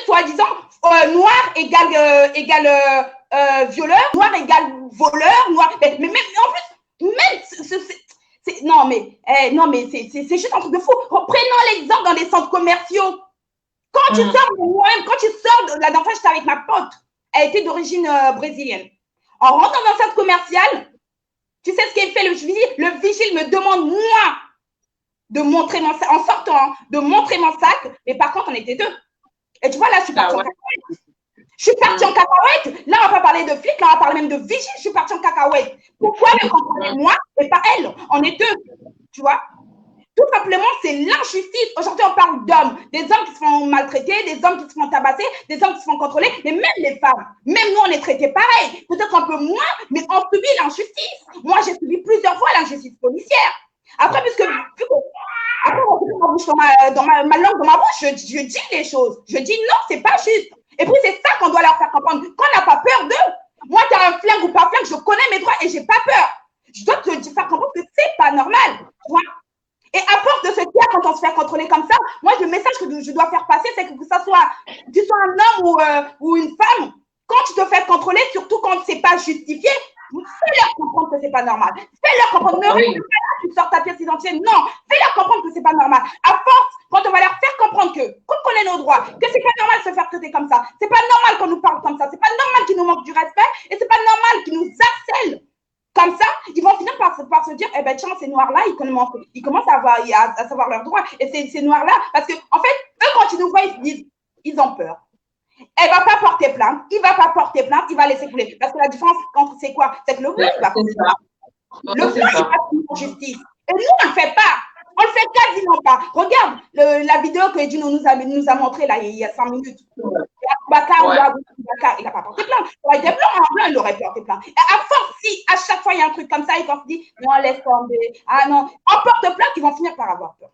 soi-disant, noir égale violeur, noir égale voleur, noir. Mais même, en plus, c'est juste un truc de fou. Prenons l'exemple dans les centres commerciaux. Quand tu sors, la dernière fois, j'étais avec ma pote, elle était d'origine brésilienne. En rentrant dans un centre commercial, tu sais ce qu'il fait le vigile? Le vigile me demande, moi, de montrer mon sac, en sortant, de montrer mon sac, mais par contre, on était deux. Et tu vois, là, je suis partie en cacahuète. Je suis partie en cacahuète. Là, on va pas parler de flic, là, on va parler même de vigile. Je suis partie en cacahuète. Pourquoi le contrôler moi et pas elle? On est deux. Tu vois? Tout simplement, c'est l'injustice. Aujourd'hui, on parle d'hommes. Des hommes qui se font maltraiter, des hommes qui se font tabasser, des hommes qui se font contrôler, mais même les femmes. Même nous, on est traités pareil. Peut-être un peu moins, mais on subit l'injustice. Moi, j'ai subi plusieurs fois l'injustice policière. Après, après, dans ma langue, dans ma bouche, je dis les choses. Je dis non, c'est pas juste. Et puis, c'est ça qu'on doit leur faire comprendre. Qu'on n'a pas peur d'eux. Moi, tu as un flingue ou pas flingue, je connais mes droits et j'ai pas peur. Je dois te faire comprendre que c'est pas normal. Tu vois? Et à force de se dire, quand on se fait contrôler comme ça, moi, le message que je dois faire passer, c'est que ça soit tu sois un homme ou une femme, quand tu te fais contrôler, surtout quand c'est pas justifié, fais-leur comprendre que c'est pas normal. Fais-leur comprendre. Ne reste pas là, tu sors ta pièce d'identité. Non, fais-leur comprendre que c'est pas normal. À force, quand on va leur faire comprendre qu'on connaît nos droits, que c'est pas normal de se faire traiter comme ça, c'est pas normal qu'on nous parle comme ça, c'est pas normal qu'ils nous manquent du respect et c'est pas normal qu'ils nous harcèlent comme ça, ils vont finir par se dire, eh ben tiens, ces noirs-là, ils commencent à savoir leurs droits. Et ces noirs-là, parce que en fait, eux, quand ils nous voient, ils se disent, ils ont peur. Elle va pas porter plainte, il va pas porter plainte, il va laisser couler. Parce que la différence entre c'est quoi? C'est que le blanc, il va porter plainte. Le blanc, il va finir en justice. Et nous, on ne le fait pas. On le fait quasiment pas. Regarde la vidéo que Edino nous a montré là, il y a 5 minutes. Bakar, il n'a pas porté plainte. Il aurait été blanc, en blanc, il aurait porté plainte. Et à force, si à chaque fois il y a un truc comme ça, ils vont se dire, non, laisse tomber. Ah non, on porte plainte, ils vont finir par avoir peur.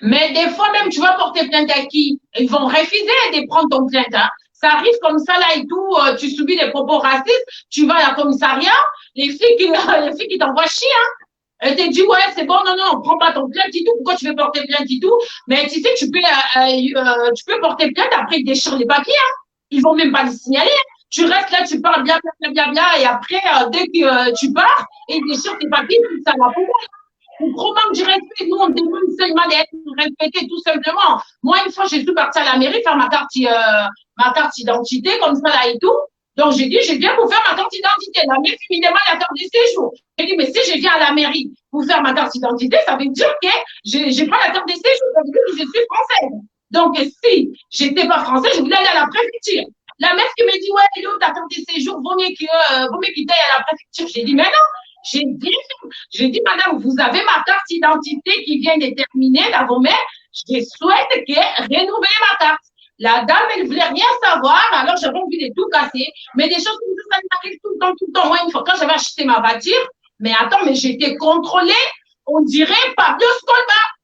Mais des fois même, tu vas porter plainte à qui? Ils vont refuser de prendre ton plainte. Hein. Ça arrive comme ça là et tout, tu subis des propos racistes, tu vas à la commissariat, les filles qui t'envoient chier, hein. Elle te dit, ouais, c'est bon, non, prends pas ton plainte et tout, pourquoi tu veux porter plainte et tout? Mais tu sais, tu peux porter plainte, après ils déchirent les papiers, hein. Ils vont même pas les signaler. Hein. Tu restes là, tu parles bien, et après, dès que tu pars, ils déchirent tes papiers, tout ça va pouvoir. Pour manque du respect, nous, on demande seulement d'être respectés tout simplement. Moi, une fois, j'ai dû partir à la mairie faire ma carte d'identité, comme ça, là et tout. Donc, j'ai dit, je viens pour faire ma carte d'identité. La mairie me demande la carte de séjour. J'ai dit, mais si je viens à la mairie pour faire ma carte d'identité, ça veut dire que j'ai pas la carte de séjour, ça veut dire que je suis française. Donc, si j'étais pas française, je voulais aller à la préfecture. La maître qui me dit, ouais, hello, ta carte de séjour, vaut mieux qu'il aille à la préfecture. J'ai dit, mais non. J'ai dit, madame, vous avez ma carte d'identité qui vient de terminer dans vos mains. Je souhaite que renouveler ma carte. La dame, elle ne voulait rien savoir, alors j'avais envie de tout casser. Mais des choses comme ça m'arrive tout le temps. Moi, une fois, quand j'avais acheté ma voiture, mais attends, mais j'étais contrôlée, on dirait Pablo Escobar.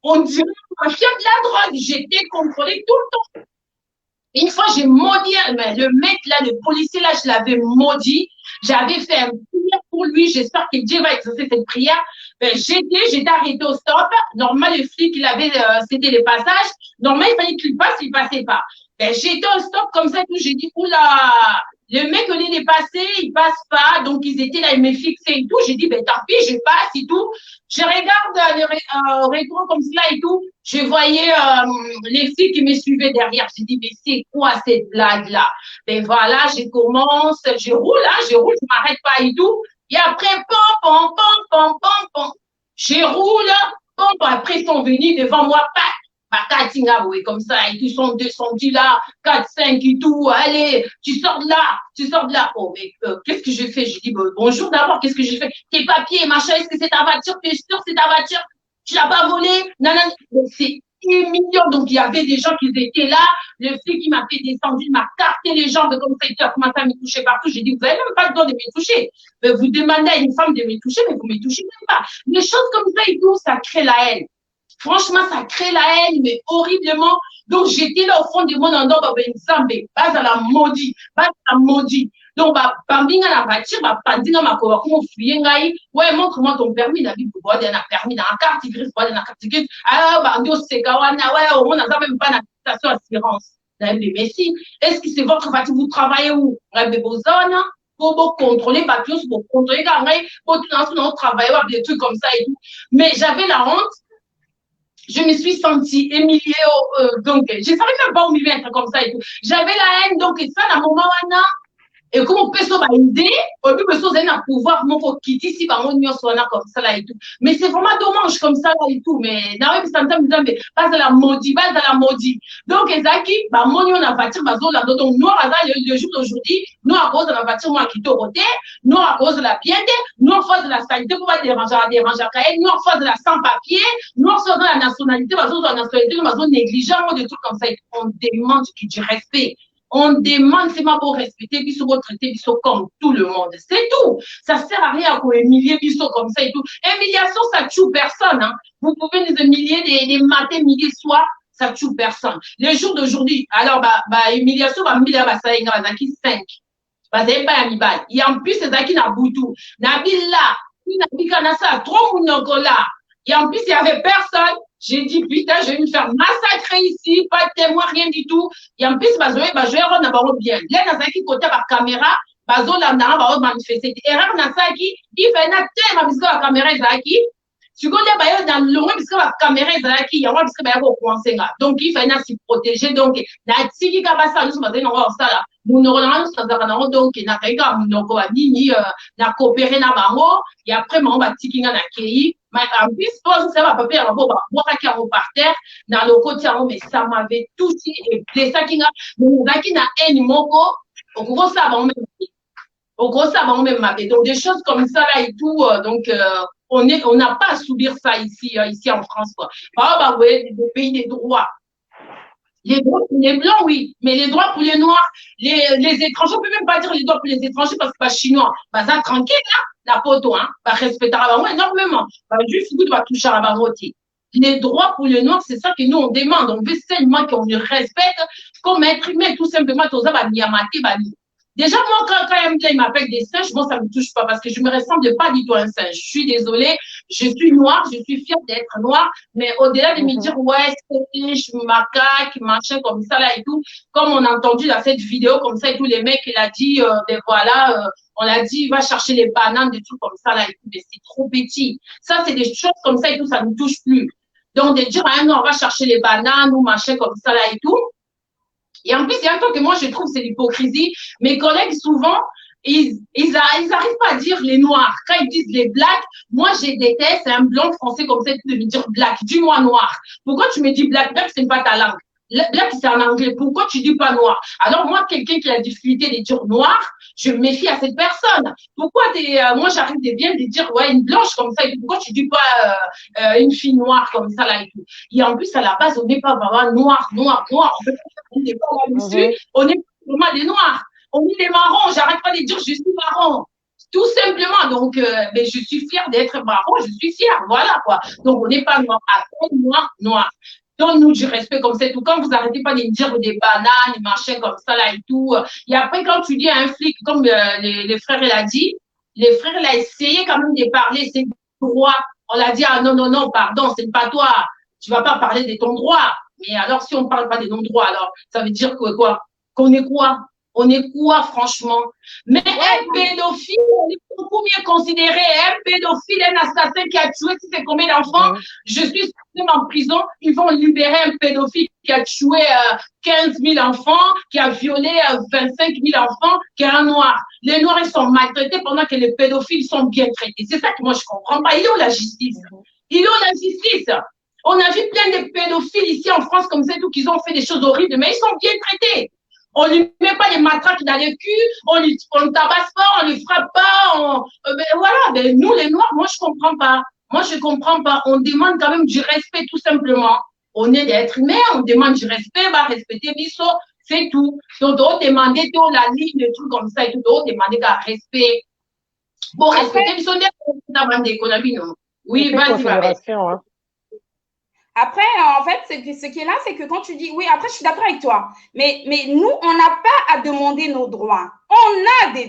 On dirait un chef de la drogue. J'étais contrôlée tout le temps. Une fois, j'ai maudit, mais le mec là, le policier là, je l'avais maudit. J'avais fait une prière pour lui. J'espère que Dieu va exaucer cette prière. Ben, j'étais arrêté au stop. Normal, le flic, il avait, c'était les passages. Normal, il fallait qu'il passe, il passait pas. Ben, j'étais au stop comme ça, tout. J'ai dit, oula, le mec, au lieu de passer, il passe pas. Donc, ils étaient là, ils me fixaient et tout. J'ai dit, ben, tant pis, je passe et tout. Je regarde le rétro comme cela et tout. Je voyais les filles qui me suivaient derrière. J'ai dit, mais c'est quoi cette blague-là? Ben voilà, je commence, je roule, je m'arrête pas et tout. Et après, pom. Je roule, après, ils sont venus devant moi, oui, comme ça, et ils sont descendus là, 4, 5 et tout, allez, tu sors de là. Oh, mais qu'est-ce que je fais? Je dis, bonjour d'abord, qu'est-ce que je fais? Tes papiers, machin, est-ce que c'est ta voiture? Tu es sûr c'est ta voiture? Tu l'as pas volée? Non, c'est humiliant. Donc, il y avait des gens qui étaient là, le flic qui m'a fait descendre, il m'a carté les jambes comme ça, il a commencé à me toucher partout. J'ai dit, vous n'avez même pas le droit de me toucher. Mais vous demandez à une femme de me toucher, mais vous me touchez même pas. Les choses comme ça et tout, ça crée la haine. Franchement, ça crée la haine, mais horriblement. Donc, j'étais là au fond de mon endroit, base à la maudit. Donc, bambinga la voiture, pandinga ma kowa, comment fuyengai, ouais, montre-moi ton permis, David, pour voir un permis dans la carte grise, pour aller dans la carte grise. Ah, bandio, c'est kawana, ouais, on n'a même pas d'attestation assurance. Mais si, est-ce que c'est votre voiture, vous travaillez où? Rêve beaux zones, pour contrôler, pour contrôler, pour tout travailler, des trucs comme ça et tout. Mais j'avais la honte. Je me suis sentie humiliée, donc, je savais même pas où me mettre comme ça et tout. J'avais la haine, donc, ça, dans mon moment, et comme on peut se aider, on peut se donner un pouvoir, mon faut quitter si par mon union soit là comme ça là et tout. Mais c'est vraiment dommage comme ça là et tout. Mais, n'a pas ça me dit, mais, pas de la maudit. Donc, Ezaki, mon union a bâti, donc, nous, le jour d'aujourd'hui, nous, à cause de la bâtiment, moi, qui t'auroté, nous, à cause de la piété, nous, en face de la sanité, pour pas déranger, nous, en face de la sans-papier, nous, en face de la nationalité, nous, négligent, des trucs comme ça. On demande du respect. On demande, c'est ma pour respecter, puis pour traiter, puis comme tout le monde. C'est tout. Ça sert à rien pour humilier, puis comme ça et tout. Humiliation, ça tue personne, hein. Vous pouvez nous humilier des matins, midi, soir, ça tue personne. Le jour d'aujourd'hui, alors, humiliation, ça y est, qui 5. Et en plus, c'est ça qui n'a boutou. Nabila, Nabika, ça, trop mon là. Et en plus, il y avait personne. J'ai dit, putain, je vais me faire massacrer ici, pas de témoin, rien du tout. Et en plus, je vais rendre bien. Là, dans un côté par caméra, bazo la nana ba manifester. Erreur na saki, il fait na tema parce que la caméra est là qui. Tu connais ba dans le loin parce que la caméra est là qui, il y a parce que ba ko coincer là. Donc il fait na s'y protéger donc na tiki ka ba ça nous ba na ça là. Nous nous relance ça na donc na kaika nous ko ni na coopérer na bango et après on va tiki na kei. Mais en plus, toi, ça va pas faire un bon par terre, dans le côté, mais ça m'avait touché et blessé. Qui n'a un moko, au gros, ça va même. Au gros, ça va même. Donc, des choses comme ça, là et tout, donc, on n'a pas à subir ça ici en France, quoi. Par exemple, ouais, des pays des droits. Les blancs, oui, mais les droits pour les noirs, les étrangers, on peut même pas dire les droits pour les étrangers parce que pas chinois, bah ça tranquille, là, la poto, hein, bah respecter énormément, bah juste vous doit toucher à la les droits pour les noirs, c'est ça que nous on demande, on veut seulement qu'on nous respecte, comme être humain, tout simplement, tout ça, bah niamate, bah ni. Déjà, moi, quand il m'appelle des singes, bon, ça ne me touche pas parce que je ne me ressemble pas du tout à un singe. Je suis désolée, je suis noire, je suis fière d'être noire, mais au-delà de me dire, ouais, je macaque, machin, comme ça, là et tout, comme on a entendu dans cette vidéo, comme ça et tout, les mecs, il a dit, ben voilà, on a dit, va chercher les bananes, des trucs comme ça, là et tout, mais c'est trop petit. Ça, c'est des choses comme ça et tout, ça ne me touche plus. Donc, de dire à un on va chercher les bananes ou machin comme ça, là et tout. Et en plus, il y a un truc que moi, je trouve, c'est l'hypocrisie. Mes collègues, souvent, ils arrivent pas à dire les noirs. Quand ils disent les blacks, moi, je déteste, c'est un blanc français comme ça, de me dire black. Dis-moi noir. Pourquoi tu me dis black? Black, c'est pas ta langue. Black, c'est en anglais. Pourquoi tu dis pas noir? Alors, moi, quelqu'un qui a la difficulté de dire noir, je me méfie à cette personne. Pourquoi moi, j'arrive de bien de dire, ouais, une blanche comme ça. Pourquoi tu dis pas une fille noire comme ça, là, et tout? Et en plus, à la base, on n'est pas vraiment noir. On n'est pas là-dessus. On est vraiment des noirs. On est des marrons. J'arrête pas de dire, je suis marron. Tout simplement. Donc, mais je suis fière d'être marron. Je suis fière. Voilà, quoi. Donc, on n'est pas noir. Noir. Donne-nous du respect comme ça et tout. Quand vous arrêtez pas de me dire des bananes, des machins comme ça, là et tout. Et après, quand tu dis à un flic, comme les frères, il a dit, les frères, il a essayé quand même de parler ses droits. On l'a dit, ah non, pardon, c'est pas toi. Tu vas pas parler de ton droit. Mais alors, si on parle pas de nos droits, alors, ça veut dire que quoi? Qu'on est quoi? On est quoi, franchement? Mais un pédophile, on est beaucoup mieux considéré. Un pédophile, un assassin qui a tué, si c'est combien d'enfants? Je suis en prison, ils vont libérer un pédophile qui a tué 15 000 enfants, qui a violé 25 000 enfants, qui est un noir. Les noirs, ils sont maltraités pendant que les pédophiles sont bien traités. C'est ça que moi, je comprends pas. Il est où la justice? Il est où la justice? On a vu plein de pédophiles ici en France comme ça, tout qu'ils ont fait des choses horribles, mais ils sont bien traités. On lui met pas des matraques dans le cul, on le tabasse pas, on lui frappe pas, ben voilà. Ben nous les noirs, moi je comprends pas. On demande quand même du respect tout simplement. On est des êtres humains, on demande du respect, va respecter Bisso, c'est tout. Donc on demander tout la ligne, des trucs comme ça et tout, on demander d'un respect. Bon, respecter Bisso, oui, vas-y. Après, en fait, ce qui est là, c'est que quand tu dis, oui, après, je suis d'accord avec toi, mais nous, on n'a pas à demander nos droits. On a des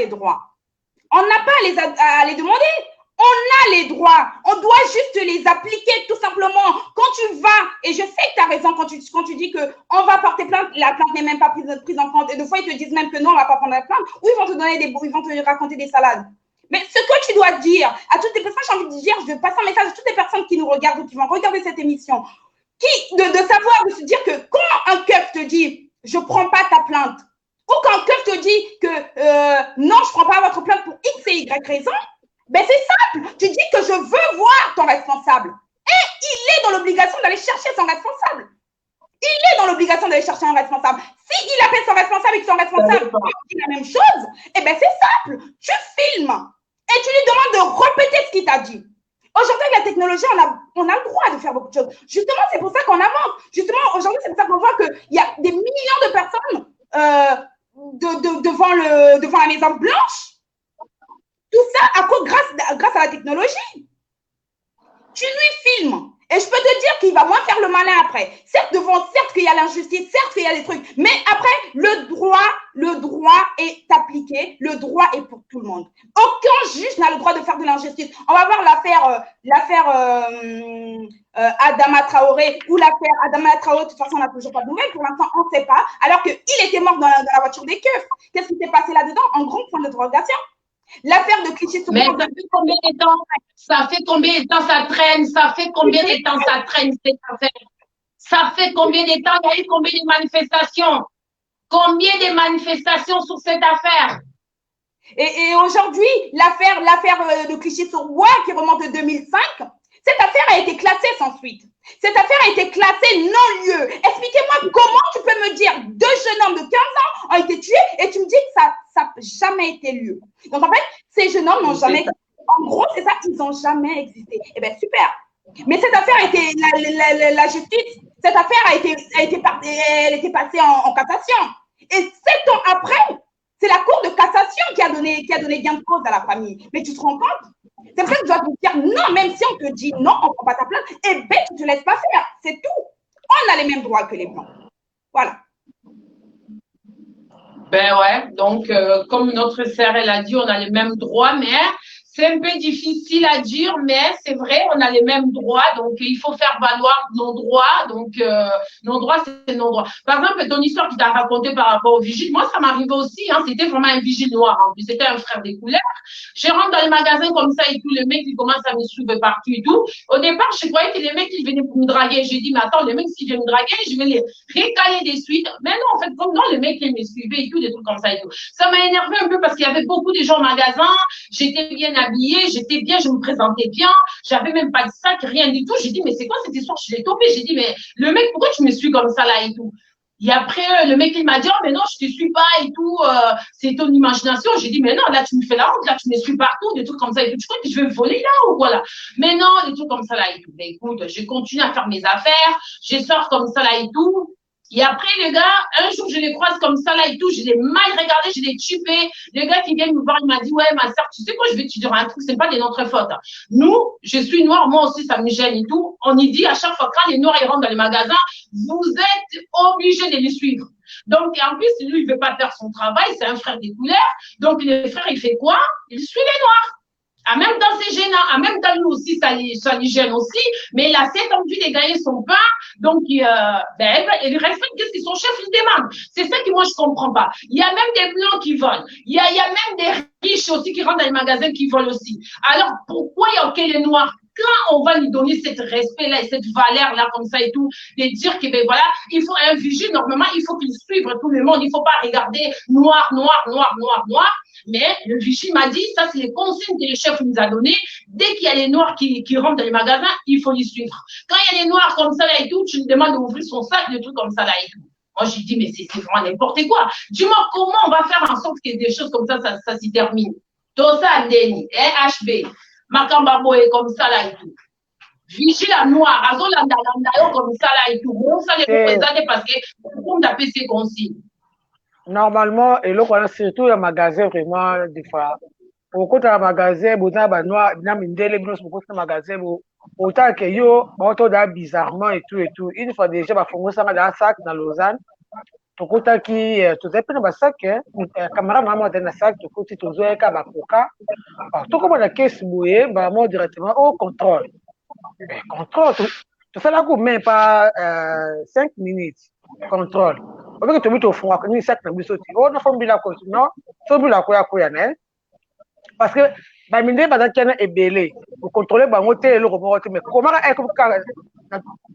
droits. On n'a pas à les demander. On a les droits. On doit juste les appliquer, tout simplement. Quand tu vas, et je sais que tu as raison quand tu dis qu'on va porter plainte, la plainte n'est même pas prise en compte. Et des fois, ils te disent même que non, on ne va pas prendre la plainte. Ou ils vont te raconter des salades. Mais ce que tu dois dire à toutes les personnes, j'ai envie de dire, je passe un message à toutes les personnes qui nous regardent ou qui vont regarder cette émission, de savoir, de se dire que quand un keuf te dit « je ne prends pas ta plainte » ou quand un keuf te dit que « non, je ne prends pas votre plainte pour X et Y raison », ben c'est simple, tu dis que je veux voir ton responsable. Et il est dans l'obligation d'aller chercher son responsable. Il est dans l'obligation d'aller chercher un responsable. S'il appelle son responsable et que son responsable dit la même chose, eh ben c'est simple, tu filmes. Et tu lui demandes de répéter ce qu'il t'a dit. Aujourd'hui, avec la technologie, on a le droit de faire beaucoup de choses. Justement, c'est pour ça qu'on avance. Justement, aujourd'hui, c'est pour ça qu'on voit qu'il y a des millions de personnes devant la Maison Blanche. Tout ça grâce à la technologie. Tu lui filmes. Et je peux te dire qu'il va moins faire le malin après. Certes qu'il y a l'injustice, certes qu'il y a des trucs. Mais après, le droit le droit est appliqué, le droit est pour tout le monde. Aucun juge n'a le droit de faire de l'injustice. On va voir l'affaire Adama Traoré ou l'affaire Adama Traoré. De toute façon, on n'a toujours pas de nouvelles. Pour l'instant, on ne sait pas. Alors qu'il était mort dans la voiture des keufs. Qu'est-ce qui s'est passé là-dedans? En grand point d'interrogation. L'affaire de Clichy. Mais ça fait combien de temps? Ça fait combien de temps ça traîne? Ça fait combien de temps ça traîne cette affaire? Ça fait combien de temps? Il y a eu combien de manifestations? Combien de manifestations sur cette affaire? Et aujourd'hui, l'affaire de Clichy-sur-Bois qui remonte de 2005, cette affaire a été classée sans suite. Cette affaire a été classée non-lieu. Expliquez-moi comment tu peux me dire 2 jeunes hommes de 15 ans ont été tués et tu me dis que ça n'a jamais été lieu. Donc en fait, ces jeunes hommes n'ont jamais existé. En gros, c'est ça, ils n'ont jamais existé. Eh bien, super. Mais cette affaire a été, la justice, cette affaire elle était passée en cassation. Et 7 ans après, c'est la Cour de cassation qui a donné gain de cause à la famille. Mais tu te rends compte? C'est pour ça que tu dois te dire non, même si on te dit non, on ne prend pas ta plainte, eh bien, tu ne te laisses pas faire. C'est tout. On a les mêmes droits que les Blancs. Voilà. Ben ouais, donc comme notre sœur, elle a dit, on a les mêmes droits, mais c'est un peu difficile à dire, mais c'est vrai, on a les mêmes droits, donc il faut faire valoir nos droits. Donc, nos droits, c'est nos droits. Par exemple, ton histoire que tu as racontée par rapport au vigile, moi, ça m'arrivait aussi, hein, c'était vraiment un vigile noir, en plus, c'était un frère des couleurs. Je rentre dans les magasins comme ça et tout, les mecs, ils commencent à me suivre partout et tout. Au départ, je croyais que les mecs, ils venaient pour me draguer. J'ai dit, mais attends, les mecs, s'ils viennent me draguer, je vais les récaler des suites. Mais non, en fait, comme non, les mecs, ils me suivaient et tout, des trucs comme ça et tout. Ça m'a énervé un peu parce qu'il y avait beaucoup de gens au magasin, j'étais bien habillée, j'étais bien, je me présentais bien, j'avais même pas de sac, rien du tout. J'ai dit, mais c'est quoi cette histoire? Je l'ai topé. J'ai dit, mais le mec, pourquoi tu me suis comme ça là et tout? Et après, le mec, il m'a dit, oh, mais non, je te suis pas et tout, c'est ton imagination. J'ai dit, mais non, là, tu me fais la honte, là, tu me suis partout, des trucs comme ça et tout. Tu crois que je vais me voler là ou quoi là? Mais non, des trucs comme ça là et tout. Ben, écoute, je continue à faire mes affaires, je sors comme ça là et tout. Et après, les gars, un jour, je les croise comme ça là et tout, je les mal regardés, je les tupé. Le gars qui vient me voir, il m'a dit, ouais, ma soeur, tu sais quoi, je vais te dire un truc, c'est pas de notre faute. Nous, je suis noire, moi aussi, ça me gêne et tout. On y dit à chaque fois, quand les noirs, ils rentrent dans les magasins, vous êtes obligés de les suivre. Donc, en plus, lui, il veut pas faire son travail, c'est un frère des couleurs. Donc, le frère, il fait quoi? Il suit les noirs. En même temps, c'est gênant. En même temps, nous aussi, ça les gêne aussi. Mais il a cette envie de gagner son pain. Donc, il respecte qu'est-ce que son chef lui demande. C'est ça que moi, je comprends pas. Il y a même des blancs qui volent. Il y a même des riches aussi qui rentrent dans les magasins qui volent aussi. Alors, pourquoi il y a que les noirs? Quand on va lui donner cet respect-là et cette valeur-là comme ça et tout, de dire que, ben voilà, il faut un vigile, normalement, il faut qu'il suive tout le monde. Il faut pas regarder noir, noir, noir, noir, noir. Mais le vigile m'a dit, ça, c'est les consignes que le chef nous a données. Dès qu'il y a les noirs qui rentrent dans les magasins, il faut les suivre. Quand il y a les noirs comme ça là et tout, tu lui demandes d'ouvrir son sac, des trucs comme ça là et tout. Moi, j'ai dit, mais c'est vraiment n'importe quoi. Dis-moi, comment on va faire en sorte que des choses comme ça s'y termine? Tout ça, Ndeni, HB. Makambabo est comme ça là et tout. Vigile à noir, Azolanda comme ça là et tout. Bon, ça les représente parce que on a fait ces consignes. Normalement, et là, surtout le magasin, vraiment, des fois, au côté du magasin, vous avez un noir, vous avez un délai, vous avez un magasin, autant que yo, on bizarrement et tout. Une fois déjà, on a fait un sac dans Lausanne. Tokuta qui tout est plein de sacs camarade maman dans sac tokuti tozoe ka bakoka tout comme la caisse bouée bah moi directement au contrôle tout ça là coup même pas 5 minutes contrôle on veut que tu mettes au fond ni sac na bisoti on a formé la cause non so bila ko ya nel parce que ba minde ba dakena ebele pour contrôler ba moté le robot mais comment est comme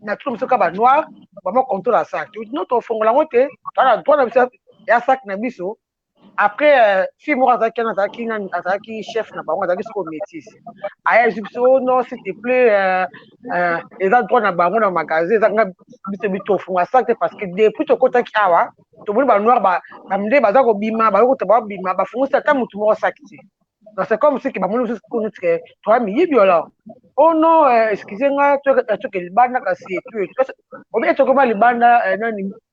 na tout ce ka noir vraiment contrôle la sac tu notre fond la moté voilà toi na bisa ya sac na biso après si moi qui chef na bango azaki ko métis aya jipso non s'il te plaît les droits na bango na magasin zanga biso bito fond la sac parce que depuis to kota ki awa to boni ba noir ba minde ba za ko bima ba ko ba bima ba fond ça ta mutu mo sac ti. C'est comme si tu as toi, mais violent. Oh non, excusez-moi, tu as le banda cassé. On met tout comme le banda,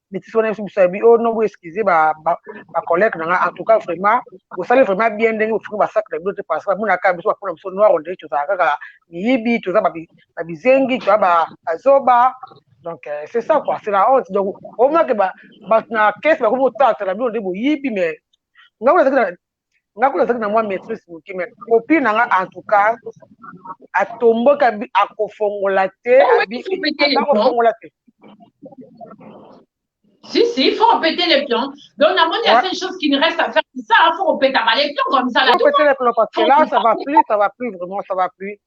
mais tu sais, oh non, excusez, ma collègue, en tout cas, vraiment, vous savez vraiment bien, vous faites un sac de l'autre passage, mon accord, vous faites un noir, on dit, tu as un yibi, tu as un bizengi, tu as un zoba. Donc, c'est ça, quoi. C'est la honte. Donc, au moins que na caisse, comme autant, c'est la bien, on dit, yipi, mais, on a moi maîtrise, mais, au pire, en tout cas, à tomber, à kofongola te, Si, il faut répéter les plans. Donc, la il y a une chose qui nous reste à faire, c'est ça, il faut répéter les plans comme ça. Il faut répéter les plans parce que là, ça va plus, vraiment, ça va plus.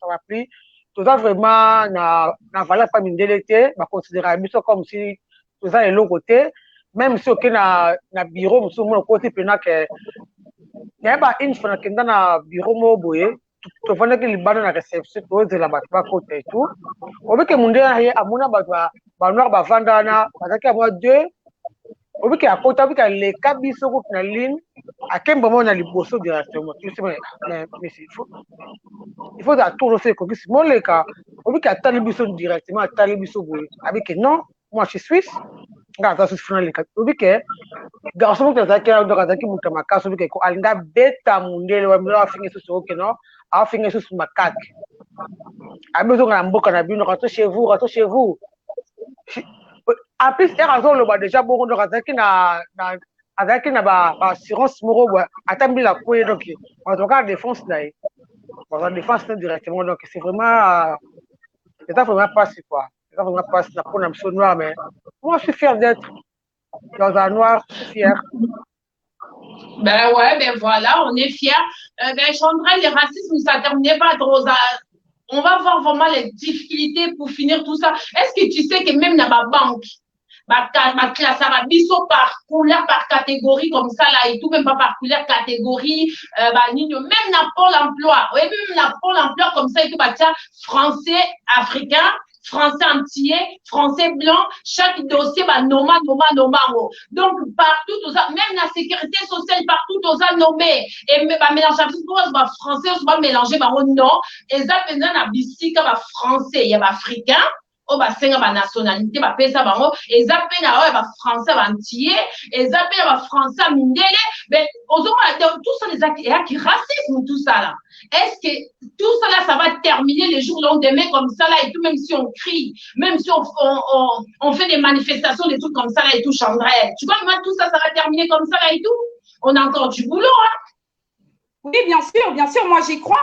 Tout ça, vraiment, na valeur familialité, va considérer ça comme si tout ça est l'autre côté. Même si, ok, na bureau, nous sommes au côté, puis il y a pas une fois dans na bureau, moi, boye, tu vois que les bandes na réception, tu vois, la bas côté et tout. Au bout que mon dieu, à mon abat, noir, vandana, parce qu'il y a moi deux. Au bout qu'à côté, avec les cabis sur la ligne, à quel moment on a les bossos directement. Mais il faut à tout refaire comme si mon les cas, au bout qu'à Talibisson directement, à Talibisson, avec non, moi je suis suisse, regarde, ça c'est les cas. Au bout que, garçon, qui a attaqué mon tamakas, au bout que, alinda bêta mondial, on va finir sur ce que non, à finir sur ce macaque. À besoin d'un beau cannabis, rentrez chez vous. En plus, il y a raison, le déjà beaucoup de raisons avec une assurance morale, attendre la couille, donc, en tout cas, défense, la défense directement, donc, c'est vraiment, passé, quoi. C'est vraiment passé, la peau d'un noir, mais moi, je suis fier d'être dans un noir, je suis fier. Ben ouais, ben voilà, on est fiers. Chandra, les racismes, ça ne terminait pas trop. On va voir vraiment les difficultés pour finir tout ça. Est-ce que tu sais que même dans ma banque, ma classe arabe, par couleur, par catégorie, comme ça, là, et tout, même pas par couleur, catégorie, même dans Pôle emploi, oui, même dans Pôle emploi, comme ça, et tout, français, africain, français antillais, français blanc, chaque dossier, noma. Donc, partout, tout ça, même la sécurité sociale, partout, tout ça, nommé. Et, mélanger, français, on va mélanger, non. Et ça, maintenant, la bicycle, français, il y a africain. Senga nationalité pesa bango ezape na français antillais ezape na français mindele mais tout ça les actes qui racisme tout ça là. Est-ce que tout ça là ça va terminer les jours lendemain comme ça là et tout, même si on crie, même si on fait des manifestations, des trucs comme ça là et tout, Chandrel, tu vois, moi tout ça va terminer comme ça là et tout, on a encore du boulot hein. Oui, bien sûr, moi j'y crois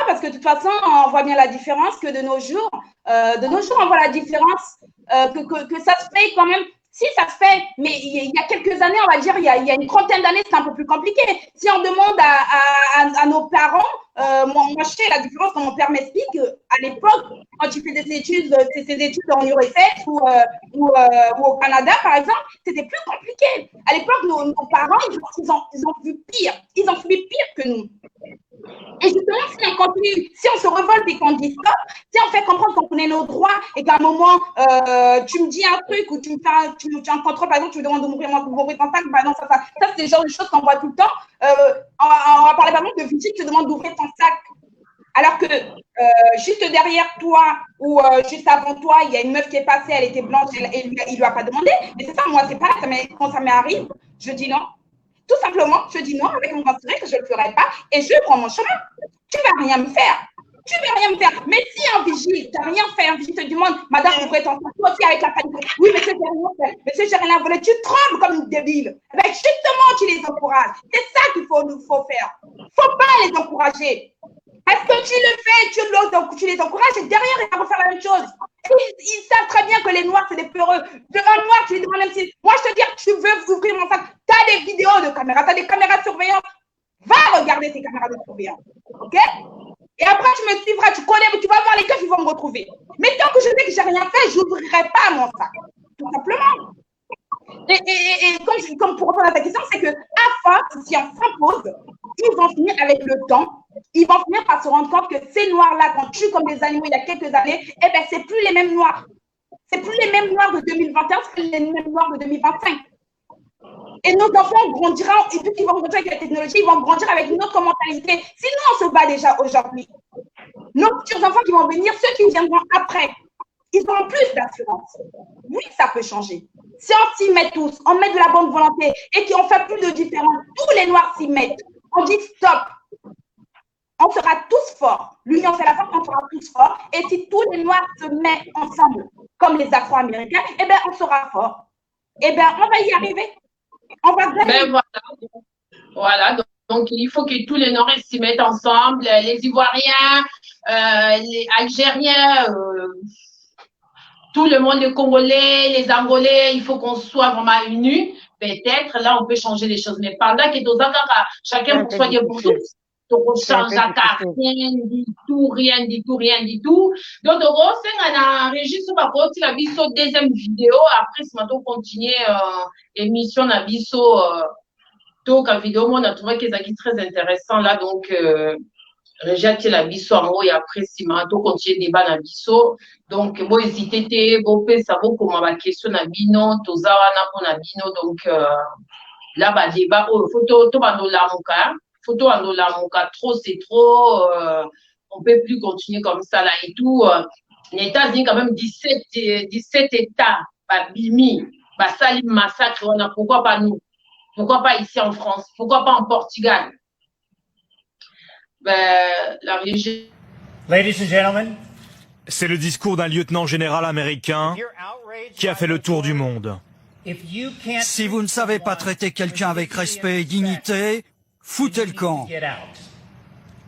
parce que de toute façon, on voit bien la différence que de nos jours, on voit la différence que ça se fait quand même. Si ça se fait, mais il y a quelques années, on va dire, il y a une trentaine d'années, c'est un peu plus compliqué. Si on demande à nos parents, moi je sais la différence quand mon père m'explique à l'époque, quand tu fais des études en URSS ou au Canada, par exemple, c'était plus compliqué. À l'époque, nos parents, ils ont vu pire. Ils ont subi pire que nous. Et justement, si on se révolte et qu'on dit stop, si on fait comprendre qu'on connaît nos droits et qu'à un moment, tu me dis un truc ou tu as un contrôle, par exemple, tu me demandes de m'ouvrir ton sac, bah non, ça c'est le genre de choses qu'on voit tout le temps. On va parler par exemple de Vicky qui te demande d'ouvrir ton sac. Alors que juste derrière toi ou juste avant toi, il y a une meuf qui est passée, elle était blanche et il lui a pas demandé. Mais c'est ça, moi, c'est pas quand ça m'arrive, je dis non. Tout simplement, je dis non avec mon considéré que je ne le ferai pas et je prends mon chemin. Tu ne vas rien me faire. Mais si un vigile, tu n'as rien fait, un vigile te demande, madame, ouvrez ton sac, toi aussi avec la panique. Oui, monsieur, j'ai rien fait. Monsieur, j'ai rien volé. Tu trembles comme une débile. Ben, justement, tu les encourages. C'est ça qu'il faut faire. Il ne faut pas les encourager. Parce que tu le fais, tu les encourages et derrière, ils vont faire la même chose. Ils savent très bien que les Noirs, c'est des peureux. Un Noir, tu les demandes même si... Moi, je te dis, tu veux ouvrir mon sac, tu as des vidéos de caméras, tu as des caméras de surveillance. Va regarder ces caméras de surveillance. OK? Et après, tu me suivras, tu vas voir les keufs, ils vont me retrouver. Mais tant que je sais que je n'ai rien fait, je n'ouvrirai pas mon sac. Tout simplement. Et comme pour répondre à ta question, c'est que à force, si on s'impose, ils vont finir avec le temps. Ils vont finir par se rendre compte que ces noirs-là, qu'on tue comme des animaux il y a quelques années, eh ben, c'est plus les mêmes noirs. C'est plus les mêmes noirs de 2021, c'est les mêmes noirs de 2025. Et nos enfants grandiront, et vu qu'ils vont grandir avec la technologie, ils vont grandir avec une autre mentalité. Sinon, on se bat déjà aujourd'hui. Nos futurs enfants qui vont venir, ceux qui viendront après, ils auront plus d'assurance. Oui, ça peut changer. Si on s'y met tous, on met de la bonne volonté et qu'on fait plus de différence, tous les noirs s'y mettent. On dit stop. On sera tous forts. L'union fait la force, on sera tous forts. Et si tous les Noirs se mettent ensemble, comme les Afro-Américains, eh bien, on sera forts. Eh bien, on va y arriver. On va gagner. Ben voilà. Donc, il faut que tous les Noirs s'y mettent ensemble, les Ivoiriens, les Algériens, tout le monde, les Congolais, les Angolais, il faut qu'on soit vraiment unis. Peut-être, là, on peut changer les choses. Mais pendant que chacun pour soi, pour tous, donc on change rien du tout. Donc, on a enregistré la biso deuxième vidéo. Après, si on continue émission na biso donc en vidéo, on a trouvé que c'est très intéressant là. Donc, rejeter la biso en haut et après, si on continue débat na biso. Donc, bon, hésitez, bon, ça vaut comme ma question na bino, tozawa na pour na bino. Donc, là, bah, débat, photo en la trop, c'est trop, on peut plus continuer comme ça là et tout. Les États-Unis, quand même, 17 États, bah, bimi, bah, salim massacre, on a, pourquoi pas nous? Pourquoi pas ici en France? Pourquoi pas en Portugal? Ben, la région. Ladies and gentlemen, C'est le discours d'un lieutenant général américain qui a fait le tour du monde. si vous ne savez pas traiter quelqu'un avec respect et dignité, foutez le camp.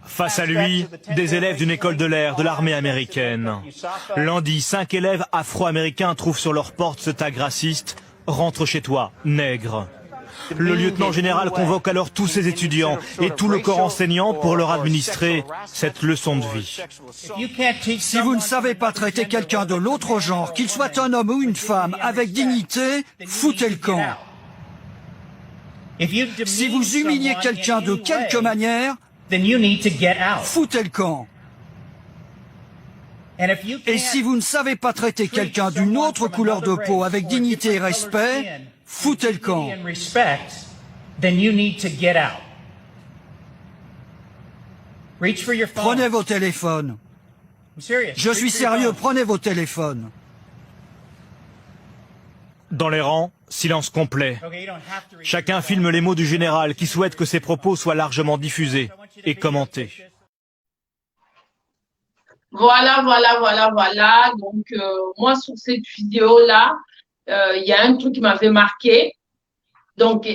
Face à lui, des élèves d'une école de l'air de l'armée américaine. Lundi, 5 élèves afro-américains trouvent sur leur porte ce tag raciste « Rentre chez toi, nègre ». Le lieutenant général convoque alors tous ses étudiants et tout le corps enseignant pour leur administrer cette leçon de vie. Si vous ne savez pas traiter quelqu'un de l'autre genre, qu'il soit un homme ou une femme, avec dignité, foutez le camp. Si vous humiliez quelqu'un de quelque manière, foutez le camp. Et si vous ne savez pas traiter quelqu'un d'une autre couleur de peau avec dignité et respect, foutez le camp. Prenez vos téléphones. Je suis sérieux, prenez vos téléphones. Dans les rangs, silence complet. Chacun filme les mots du général qui souhaite que ses propos soient largement diffusés et commentés. Voilà. Donc, moi, sur cette vidéo-là, il y a un truc qui m'avait marqué. Donc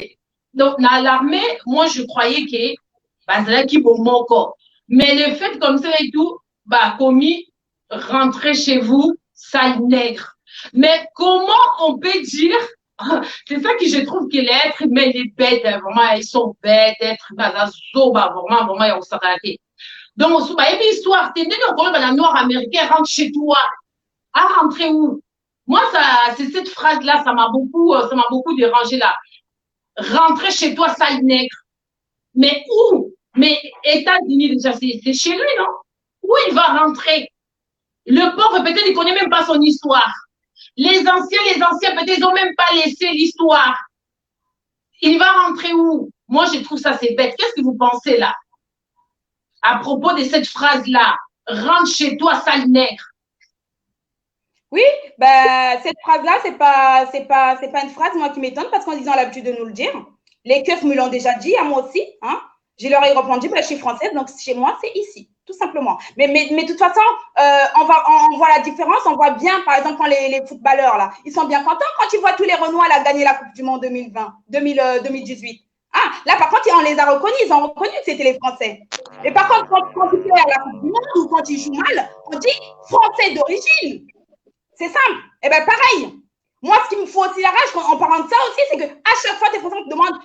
dans l'armée, moi, je croyais que, bah, c'est là qui vaut mon corps. Mais le fait comme ça et tout, bah, commis, rentrez chez vous, sale nègre. Mais comment on peut dire, c'est ça que je trouve que l'être humain, il est bête, hein, vraiment, ils sont bêtes, être humain, vraiment, ils ont s'arrêté. Donc, bah, et puis, histoire, t'es né dans le noir américain, rentre chez toi. À rentrer où? Moi, c'est cette phrase-là, ça m'a beaucoup dérangé là. Rentrer chez toi, sale nègre. Mais où? Mais États-Unis, déjà, c'est chez lui, non? Où il va rentrer? Le pauvre, peut-être, il connaît même pas son histoire. Les anciens, peut-être, ils ont même pas laissé l'histoire. Il va rentrer où? Moi, je trouve ça, c'est bête. Qu'est-ce que vous pensez là? À propos de cette phrase-là, rentre chez toi, sale nègre. Oui, bah, cette phrase-là, c'est pas une phrase, moi, qui m'étonne parce qu'ils ont l'habitude de nous le dire. Les keufs me l'ont déjà dit, à moi aussi, hein. Je leur ai répondu, bah, je suis française, donc chez moi, c'est ici, tout simplement. Mais de toute façon, on voit la différence, on voit bien, par exemple, quand les footballeurs, là, ils sont bien contents quand ils voient tous les Renois, là, gagner la Coupe du Monde 2018. Ah, là, par contre, on les a reconnus, ils ont reconnu que c'était les Français. Et par contre, quand ils perdent la Coupe du Monde ou quand ils jouent mal, on dit Français d'origine. C'est simple. Eh bien, pareil. Moi, ce qui me faut aussi la rage en parlant de ça aussi, c'est qu'à chaque fois, tes Français te demandent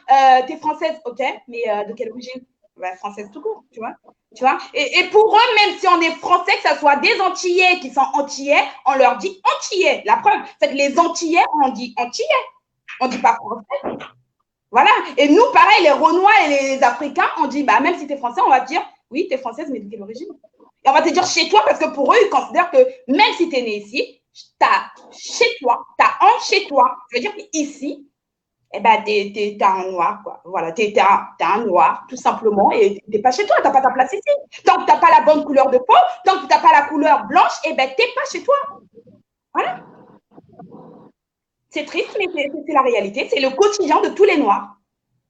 t'es française, ok, mais de quelle origine? Ben, française tout court, tu vois. Et pour eux, même si on est français, que ce soit des Antillais qui sont Antillais, on leur dit Antillais. La preuve, c'est que les Antillais, on dit Antillais. On ne dit pas français. Voilà. Et nous, pareil, les Renois et les Africains, on dit, bah, même si tu es français, on va te dire, oui, tu es française, mais de quelle origine? Et on va te dire chez toi, parce que pour eux, ils considèrent que même si tu es né ici, t'as chez toi, t'as un chez toi. Ça veut dire qu'ici, eh ben, t'as un noir, quoi. Voilà, t'as un noir, tout simplement, et t'es pas chez toi, t'as pas ta place ici. Tant que t'as pas la bonne couleur de peau, tant que t'as pas la couleur blanche, eh ben, t'es pas chez toi. Voilà. C'est triste, mais c'est la réalité. C'est le quotidien de tous les noirs.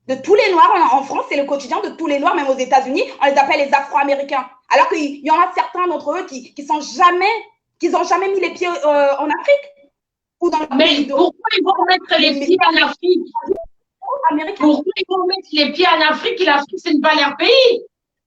De tous les Noirs en France, c'est le quotidien de tous les Noirs, même aux États-Unis, on les appelle les Afro-Américains. Alors qu'il y en a certains d'entre eux qui n'ont jamais mis les pieds en Afrique. Ou dans le Mais pourquoi ils vont mettre les pieds en Afrique? Pourquoi ils vont mettre les pieds en Afrique? L'Afrique, ce n'est pas leur pays.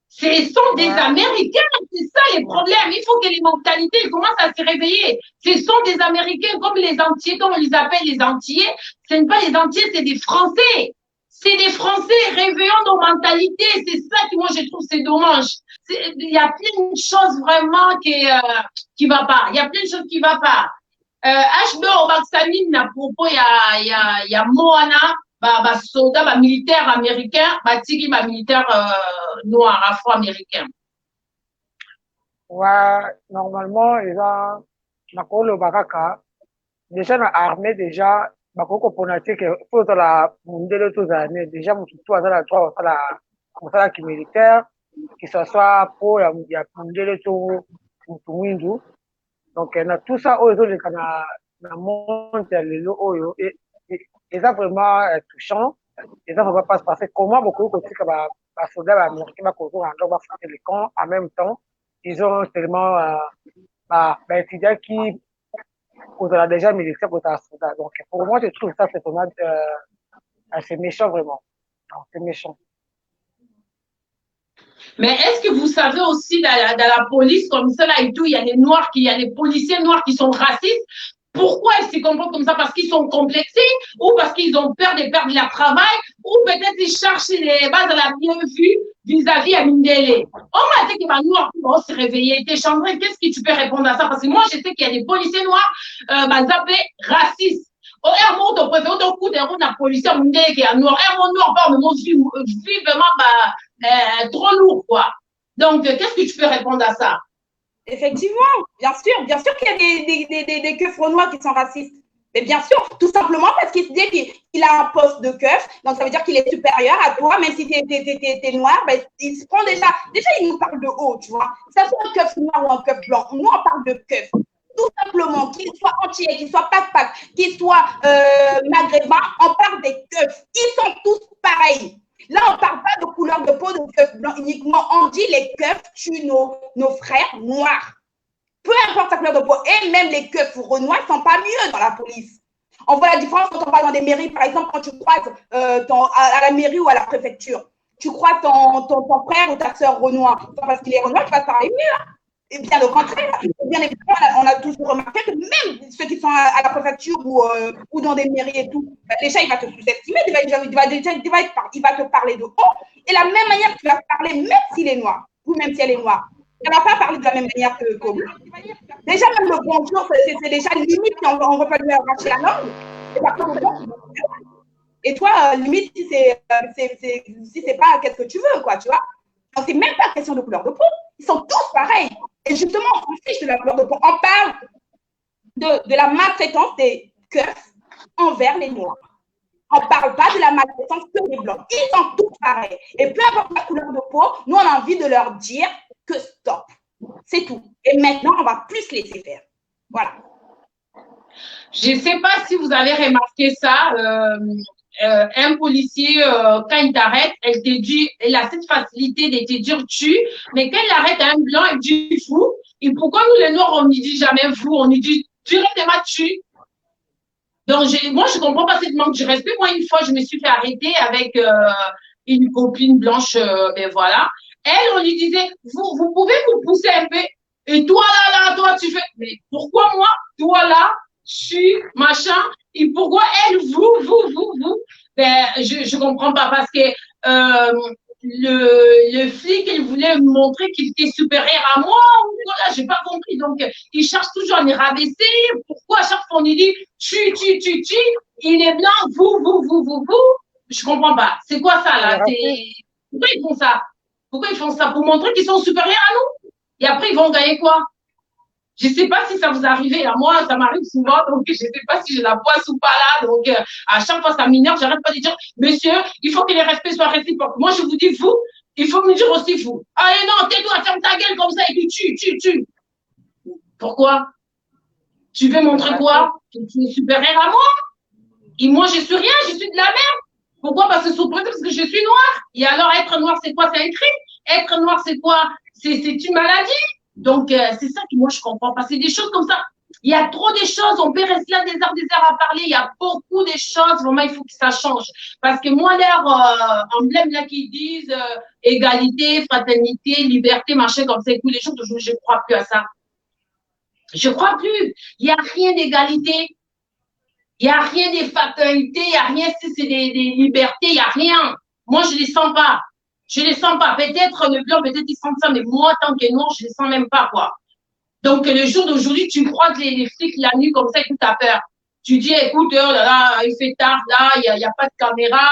Ce sont des Américains, c'est ça les problèmes. Il faut que les mentalités commencent à se réveiller. Ce sont des Américains comme les Antillais, comme on les appelle les Antillais. Ce n'est pas les Antillais, c'est des Français. C'est des Français, réveillons nos mentalités. C'est ça que moi je trouve c'est dommage. Il y a plein de choses vraiment qui va pas. Il y a plein de choses qui va pas. HBO Obaxamine na propos ya Moana soldat militaire américain tiki militaire noir afro-américain. Ouais, normalement ils ont nakolo bakaka déjà na armée déjà bakoko ponati que faut la mundele tous années déjà mutu à la droit à la militaire que ce soit pour ya mundele to mutu mwindu. Donc, na tout ça, na monde lelo oyo et ça vraiment touchant. Et ça ne va pas se passer. Comment beaucoup de soldats américains vont faire les camps en même temps, ils ont tellement étudiants qui ont déjà militaire pour un soldat. Donc, pour moi, je trouve ça c'est vraiment assez méchant vraiment. C'est méchant. Mais est-ce que vous savez aussi dans la police comme ça là et tout, il y a des policiers noirs qui sont racistes. Pourquoi ils se comportent comme ça? Parce qu'ils sont complexés ou parce qu'ils ont peur de perdre leur travail ou peut-être ils cherchent les bases de la bien-vue vis-à-vis à Mindele. On m'a dit que les noirs vont se réveiller. Chandré, qu'est-ce que tu peux répondre à ça? Parce que moi, je sais qu'il y a des policiers noirs racistes. Oh, mon to préféré to coup de route na policier Mindele qui est noir. Mon noir pas mon vie vraiment trop lourd quoi. Donc qu'est-ce que tu peux répondre à ça? Effectivement, bien sûr qu'il y a des keufs noirs qui sont racistes. Mais bien sûr, tout simplement parce qu'il se dit qu'il a un poste de keuf, donc ça veut dire qu'il est supérieur à toi, même si tu es noir, ben, il se prend déjà, il nous parle de haut, tu vois. Que ça soit un keuf noir ou un keuf blanc, nous on parle de keuf. Tout simplement, qu'il soit entier, qu'il soit pac-pac, qu'il soit maghrébin, on parle des keufs. Ils sont tous pareils. Là, on ne parle pas de couleur de peau de keuf blanc uniquement. On dit les keufs tuent nos frères noirs. Peu importe sa couleur de peau. Et même les keufs noirs ne sont pas mieux dans la police. On voit la différence quand on va dans des mairies. Par exemple, quand tu croises à la mairie ou à la préfecture, tu croises ton frère ou ta soeur renoir. Parce qu'il est renoir, tu vas parler mieux. Hein. Et bien au contraire, bien évidemment, on a toujours remarqué que même ceux qui sont à la préfecture ou dans des mairies et tout, déjà, il va te sous-estimer, il va te parler de haut. Et la même manière que tu vas parler, même s'il est noir, ou même si elle est noire, elle ne va pas parler de la même manière que vous. Déjà, même le bonjour, c'est déjà limite si on ne veut pas lui arracher la langue. Et toi, limite, si c'est pas qu'est-ce que tu veux, quoi, tu vois. Donc, c'est même pas question de couleur de peau. Ils sont tous pareils. Et justement, on s'en fiche de la couleur de peau. On parle de la maltraitance des keufs envers les noirs. On ne parle pas de la maltraitance que des blancs. Ils sont tous pareils. Et peu importe la couleur de peau, nous, on a envie de leur dire que stop. C'est tout. Et maintenant, on va plus laisser faire. Voilà. Je ne sais pas si vous avez remarqué ça. Un policier, quand il t'arrête, elle a cette facilité de te dire tu, mais quand il arrête un blanc, il dit vous. Et pourquoi nous, les noirs, on ne dit jamais vous, on nous dit directement tu. Donc, moi, je ne comprends pas cette manque de respect. Moi, une fois, je me suis fait arrêter avec une copine blanche, ben voilà. Elle, on lui disait, vous pouvez vous pousser un peu. Et toi, là, toi, tu fais, mais pourquoi moi, toi, là, tu, machin, et pourquoi elle, vous, ben, je comprends pas parce que le flic, il voulait me montrer qu'il était supérieur à moi, ou voilà, j'ai pas compris. Donc, il cherche toujours à me rabaisser. Pourquoi à chaque fois on lui dit, tu, il est blanc, vous, je comprends pas. C'est quoi ça, là? Pourquoi ils font ça? Pourquoi ils font ça? Pour montrer qu'ils sont supérieurs à nous? Et après, ils vont gagner quoi? Je sais pas si ça vous arrive. À moi, ça m'arrive souvent, donc je sais pas si j'ai la poisse ou pas là. Donc, à chaque fois, ça m'énerve. J'arrête pas de dire, monsieur, il faut que les respects soient réciproques. Moi, je vous dis vous, il faut me dire aussi vous. Allez, non, tais-toi, ferme ta gueule comme ça et puis tu. Pourquoi? Tu veux montrer quoi? Que tu es supérieur à moi? Et moi, je suis rien, je suis de la merde. Pourquoi? Parce que sous prétexte que je suis noire. Et alors, être noir, c'est quoi? C'est un crime. Être noir, c'est quoi? C'est une maladie. Donc, c'est ça que moi, je comprends pas. C'est des choses comme ça. Il y a trop de choses. On peut rester là des heures à parler. Il y a beaucoup de choses. Vraiment, il faut que ça change. Parce que moi, leur emblème là qui disent égalité, fraternité, liberté, machin comme ça, et tous les jours, je ne crois plus à ça. Je ne crois plus. Il n'y a rien d'égalité. Il n'y a rien de fraternité. Il n'y a rien si c'est des libertés. Il n'y a rien. Moi, je ne les sens pas. Je ne les sens pas. Peut-être le blanc, peut-être ils sentent ça, mais moi, tant que noir, je ne les sens même pas, quoi. Donc, le jour d'aujourd'hui, tu croises les flics la nuit comme ça et tu as peur. Tu dis, écoute, oh là là, il fait tard, là, il y a pas de caméra.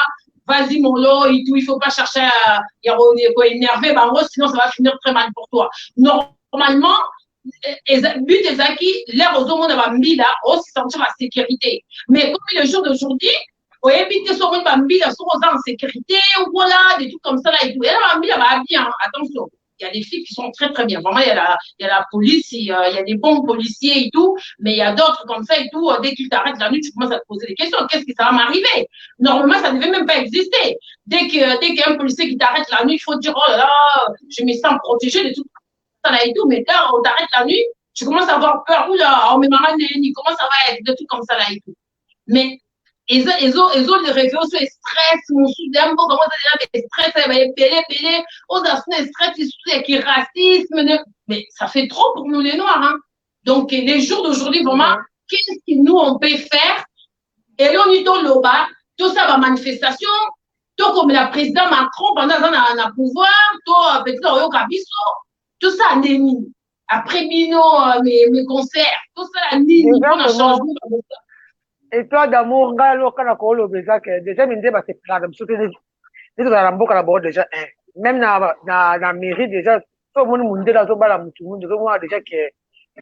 Vas-y, mon lot, et tout, il faut pas chercher à énerver, bah, sinon ça va finir très mal pour toi. Normalement, but des acquis, l'air aux hommes, on a mis là, on se sentir en sécurité. Mais comme le jour d'aujourd'hui, on évite ce monde, bambi, là, sont en sécurité, ou voilà, des trucs comme ça, là, et tout. Et là, bambi, là, bah, bien, attention. Il y a des filles qui sont très, très bien. Vraiment, il y a la police, il y a des bons policiers et tout, mais il y a d'autres comme ça et tout. Dès qu'ils t'arrêtent la nuit, tu commences à te poser des questions. Qu'est-ce que ça va m'arriver? Normalement, ça ne devait même pas exister. Dès qu'il y a un policier qui t'arrête la nuit, il faut dire, oh là là, je me sens protégé, des trucs comme ça là et tout. Mais là, on t'arrête la nuit, tu commences à avoir peur. Oula, oh, mais maman, comment ça va être? Des trucs comme ça là et tout. Mais, ils ont les réveils sur le stress, mon soudain, comment ça dit, le stress, il va y péler, aux assuns, le stress, il y a racisme, mais ça fait trop pour nous les Noirs, hein. Donc, les jours d'aujourd'hui, vraiment, qu'est-ce que nous, on peut faire? Et là, on y tourne là-bas, tout ça va manifestation, tout comme la présidente Macron, pendant un pouvoir, tout, peut-être, au Kabiso, tout ça, anémie. Après, mes concerts, tout ça, anémie, on a changé. Et toi, d'amour, quand on a déjà, déjà, c'est pas déjà, même dans la mairie, déjà, tout le monde est là, tout le monde déjà que,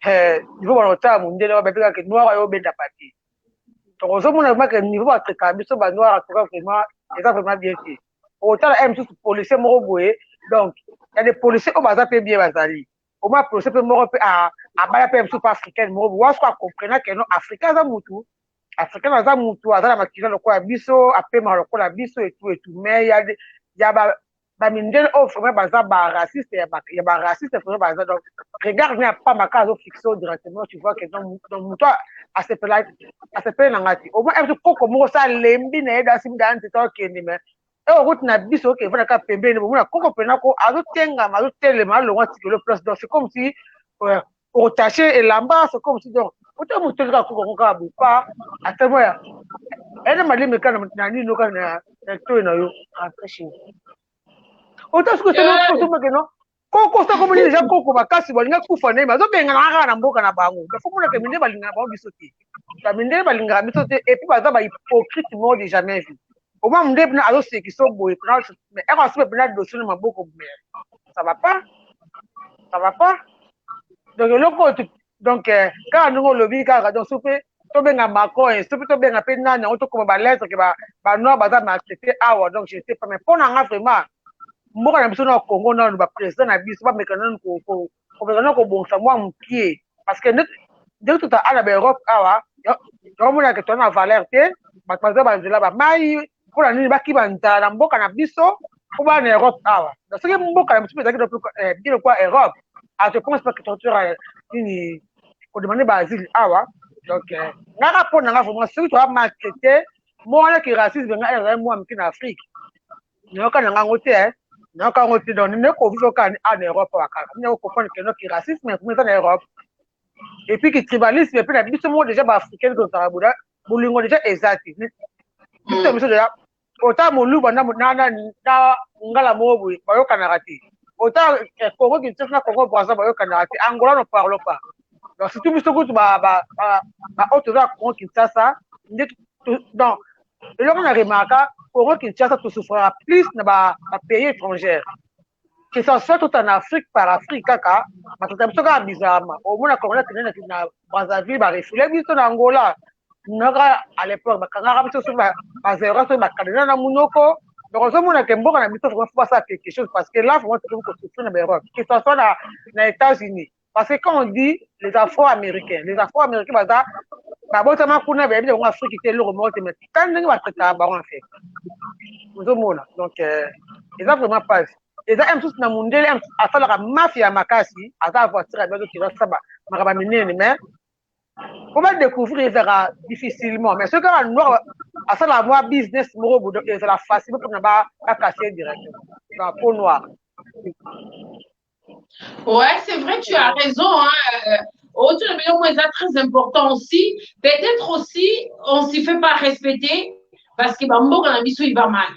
il faut voir le temps, monde là, que noir, il y a bien parti. Donc, on se dit que niveau de travail, noir, vraiment bien fait. Autant, il y a des policiers, donc, il y a des policiers, on va bien basali. Au moins, policiers, on à balayer un africain, on va comprendre que non, africain, ça moutou. Africain aza mutu aza na makila lokola biso apema lokola biso et tout mais il y a ba mindele o vraiment baza ba raciste ya ba raciste vraiment baza donc regarde n'a pas ma case fixo directement tu vois que donc mutu a se pela na ngati au moins un koko moko sa lembi na eda simda anti to kende mais e o route na biso ke vona ka pembeni bo na koko pena ko azo tenga mazo telema lo ngati le place donc c'est comme si au taché et lamba c'est comme si donc autant mutu ka koko ka bupa atemo ene malime kana nani no kana to na yo akashi autant ce que c'est no to makeno koko sa comme déjà koko bakasi balinga kufa ne mazo benga na mboka na bango il faut que minde balinga ba bisote la minde balinga bisote et puis baza ba hypocrite mot de jamais vu au moins minde na azo se qui so boy mais elle va se prendre dossier na maboko ça va pas donc le donc quand nous lobby car donc souper to benga Macron et souper to benga pe nana on to comme ba lettre que ba noir baza maltraité awa donc je sais pas mais pour nga vraiment mboka na biso na Congo na ba président na biso ba mekana ko mekana ko bonsa moi mukie parce que dès tout à la Europe awa yo mona que tona valeur te ba baza ba nzela ba mai pour la nini ba ki ba ntala mboka na biso pour ba na Europe awa donc ce que mboka na biso ezaki bien quoi Europe je pense pas que torture nini ko demander ba asile awa donc nga rapport na nga vraiment ce que tu as marketé moi qui racisme nga est moi en Afrique non quand nga ngote non quand ngote donc ne ko vivre en Europe wakala ne ko comprendre que non qui racisme mais en Europe et puis qui tribalisme et puis la biso mo déjà ba africain ko tarabuda bolingo déjà exact biso biso déjà autant mo luba na ngala mo boy bayo kanarati autant Congo qui tient na Congo Brazza bayo kanarati Angola ne parle pas donc si tout biso ko ba auto za Congo qui ça donc et là on a remarqué Congo qui tient ça tout souffrir plus na pays étrangers que ça soit tout en Afrique par Afrique kaka parce que biso ka bizarrement au moins Congo qui na Brazzaville ba refoulé biso na Angola naga à l'époque bakanga biso sur ba zéro sur ba kadena na munoko donc on a que mboka na biso faut pas ça quelque chose parce que là vraiment tout le monde souffre na Europe que ça soit na États-Unis parce que quand on dit les Afro-Américains baza bah bon, ça m'a couru, mais bien, on a Afrique qui était le remords, mais quand on va traiter à baron, en fait. Nous sommes là. Donc, ils ont vraiment pas. Ils ont tous dans le monde, à faire la mafia makasi, à faire voiture, à faire qui va savoir, mais comment découvrir ça difficilement. Mais ce qu'on a noir, à faire la moi business, c'est la facile pour ne pas casser directement. Dans peau noire. Ouais, c'est vrai, tu as raison. Hein. Autre c'est très important aussi. Peut-être aussi, on ne s'y fait pas respecter parce que il va mal.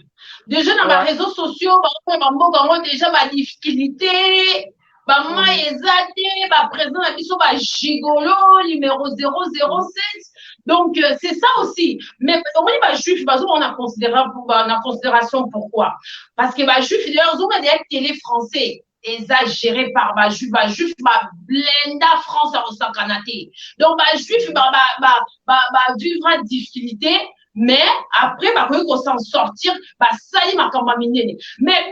Déjà, dans les réseaux sociaux, déjà ma difficulté. Présent gigolo numéro 007. Donc, c'est ça aussi. Mais on est juif, on a considération pourquoi. Parce que juif, on a des télé français. Exagéré par juif, blenda France à Rosakanaté. Donc, juif, vivra difficulté. Mais après, on s'en sortir, ça y est, mais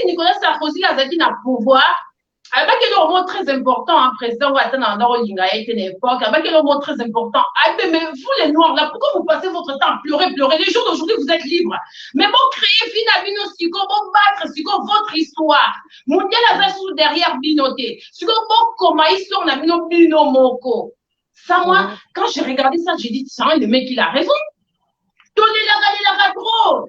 Nicolas Sarkozy a dit un pouvoir, avec un mot très important, un président à une époque, avec un mot très important. Mais vous, les Noirs, là, pourquoi vous passez votre temps à pleurer? Les jours d'aujourd'hui, vous êtes libres. Mais bon, créer finalement, bon battre, votre histoire. Mondial a derrière binoté. Bon, comment ils sont, on a bino moko. Ça, moi, quand j'ai regardé ça, j'ai dit, tiens, le mec, il a raison. Donnez-la trop.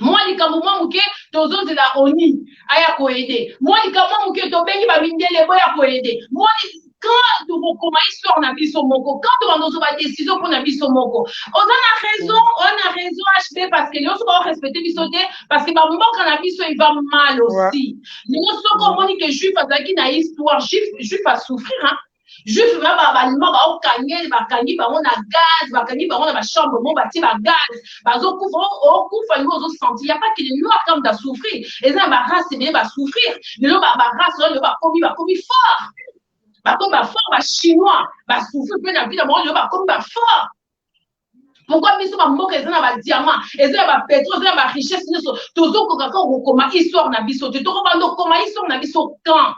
Moi, les Camerounais, mouké, tozo de la ONI, aya ko aider. Moi, les Camerounais, mouké, to bengi ba minde les boya ko aider. Moi, quand tu comment histoire na biso moko, quand tu vas nous décision pour na biso moko. On a raison HB parce que nous sommes respecter bisoté parce que ba mboka na biso il va mal aussi. Nous sommes comme on que juif azaki na histoire, juif va souffrir hein. Juif va au kanye ba kanyi ba on a gaz ba kanyi ba on a chambre mon bâti ba gaz ba zo couvre au couvre nous au senti il y a pas que les noirs comme da souffrir et ça ba race bien va souffrir le race le ba commis fort ba comme ba fort ba chinois ba souffrir peu na vie dans le ba comme ba fort. Pourquoi biso ba mboka ezana ba diamant ezana ba pétrole ezana ba richesse toujours ko comment histoire na biso to ko comment histoire na biso quand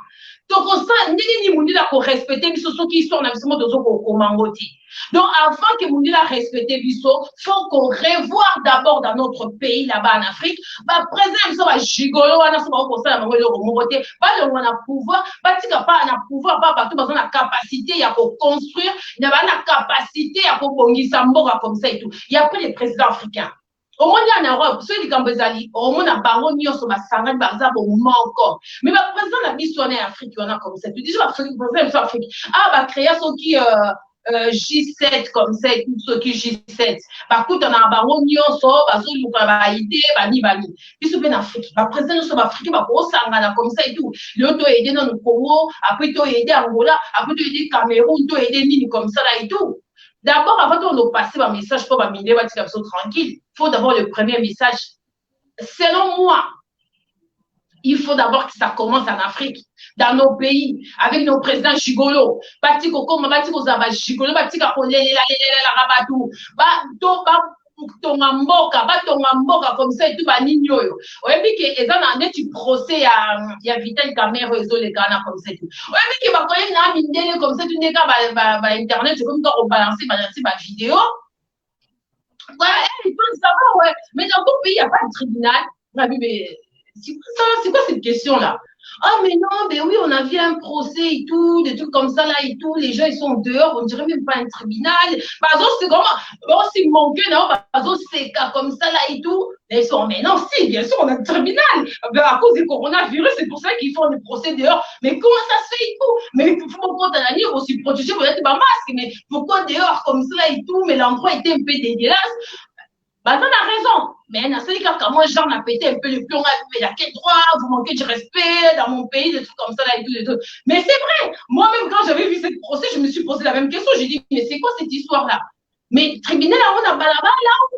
donc, ça, ni mundi la ko respecter biso ceux qui sont dans biso dozo ko komangoti. Donc, avant que mundi la respecter biso, faut qu'on revoir d'abord dans notre pays là-bas en Afrique. Présent biso ba gigolo wana so ba ko sala bango le romote. Ba le wana pouvoir, ba tika pas na pouvoir, ba bato ba na capacité ya ko construire, na ba na capacité ya ko bongisa mboka comme ça et tout. Il y a pas les présidents africains. Au moins, en Europe, ceux qui ont au moins, à Baron, ils sont sanguins, par exemple, au moins encore. Mais le président de la mission en Afrique, il y en a comme ça. Tu dis, le président Afrique, créer ceux qui, J7 comme ça, et tout ceux qui J7. Par contre, on a un Baron, ils sont, ils ont idée, bani. Ils sont en Afrique. Le président de l'Afrique, il sont sanguins comme ça et tout. L'autre doit aider dans le Congo, après, il doit aider Angola, après, il doit aider Cameroun, il doit aider Nini comme ça là et tout. D'abord, avant de passer un message pour m'amener tranquille, il faut d'abord le premier message. Selon moi, il faut d'abord que ça commence en Afrique, dans nos pays, avec nos présidents gigolo. Bati koko, bati kozaba gigolo, bati kakolele la rabatou. Tonga mboka comme ça et tout ba ninyo yo. Oyebi ke ezana neti procès ya Vital Kamerhe ezo le Ghana comme ça et tout. Oyebi ke ba koye na mindele comme ça tout neka ba internet comme ça on balancer ba vidéo. Ouais, ils peuvent savoir ouais, mais dans ton pays il y a pas de tribunal. Mais c'est quoi cette question là? Ah, mais non, mais oui, on a vu un procès et tout, des trucs comme ça là et tout. Les gens, ils sont dehors, on dirait même pas un tribunal. Par exemple, c'est comment? Bon, s'ils manquent, non, par exemple, c'est comme ça là et tout. Mais ils sont, mais non, si, bien sûr, on a un tribunal. À cause du coronavirus, c'est pour ça qu'ils font des procès dehors. Mais comment ça se fait et tout? Mais il faut qu'on t'en aussi protéger, vous êtes pas masque. Mais pourquoi dehors comme ça et tout? Mais l'endroit était un peu dégueulasse. Bah, t'en as raison. Mais dans ce cas, quand moi, j'en ai pété un peu le plomb, mais il y a quel droit, vous manquez de respect dans mon pays, des trucs comme ça, là, et tout. Mais c'est vrai. Moi-même, quand j'avais vu ce procès, je me suis posé la même question. J'ai dit, mais c'est quoi cette histoire-là? Mais tribunal, on a là,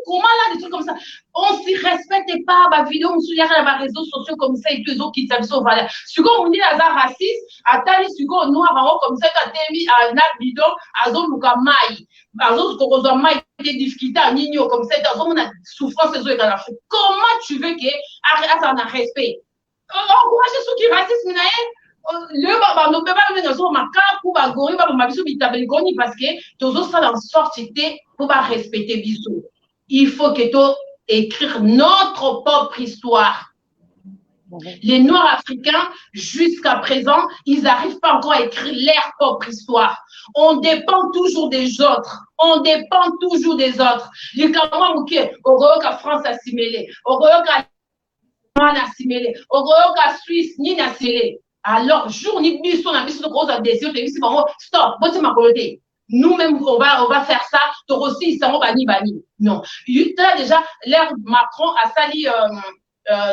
comment là, des trucs comme ça. On s'y respecte pas, bah, vidéo, on se souvient à les réseaux sociaux comme ça, et tous les autres qui savent ça, voilà. Si on dit, à raciste, à tali, si on noir, en haut, comme ça, quand t'es mis à un bidon, à zone, ou comme maï. À zone, qu'on a maï, des difficultés, à nigno, comme ça, dans zone, on a souffrance, et dans l'Afrique. Comment tu veux que, à un respect? Encourager ceux qui racistes, le babano pe ba venga so maka pour ba gori ba mabiso bitabeli goni parce que tozo ça en sorte c'était pour ba respecter biso. Il faut que to écrire notre propre histoire. Les Noirs africains, jusqu'à présent, ils n'arrivent pas encore à écrire leur propre histoire. On dépend toujours des autres. On dépend toujours des autres. Les Camerounais, au France assimilé, au assimilé, au Suisse, ni assimilé. Alors, jour ni biso na biso de gros adhésions, stop, nous-mêmes, on va faire ça. Aussi, ils sont bani. Non. Déjà, l'ère Macron a sali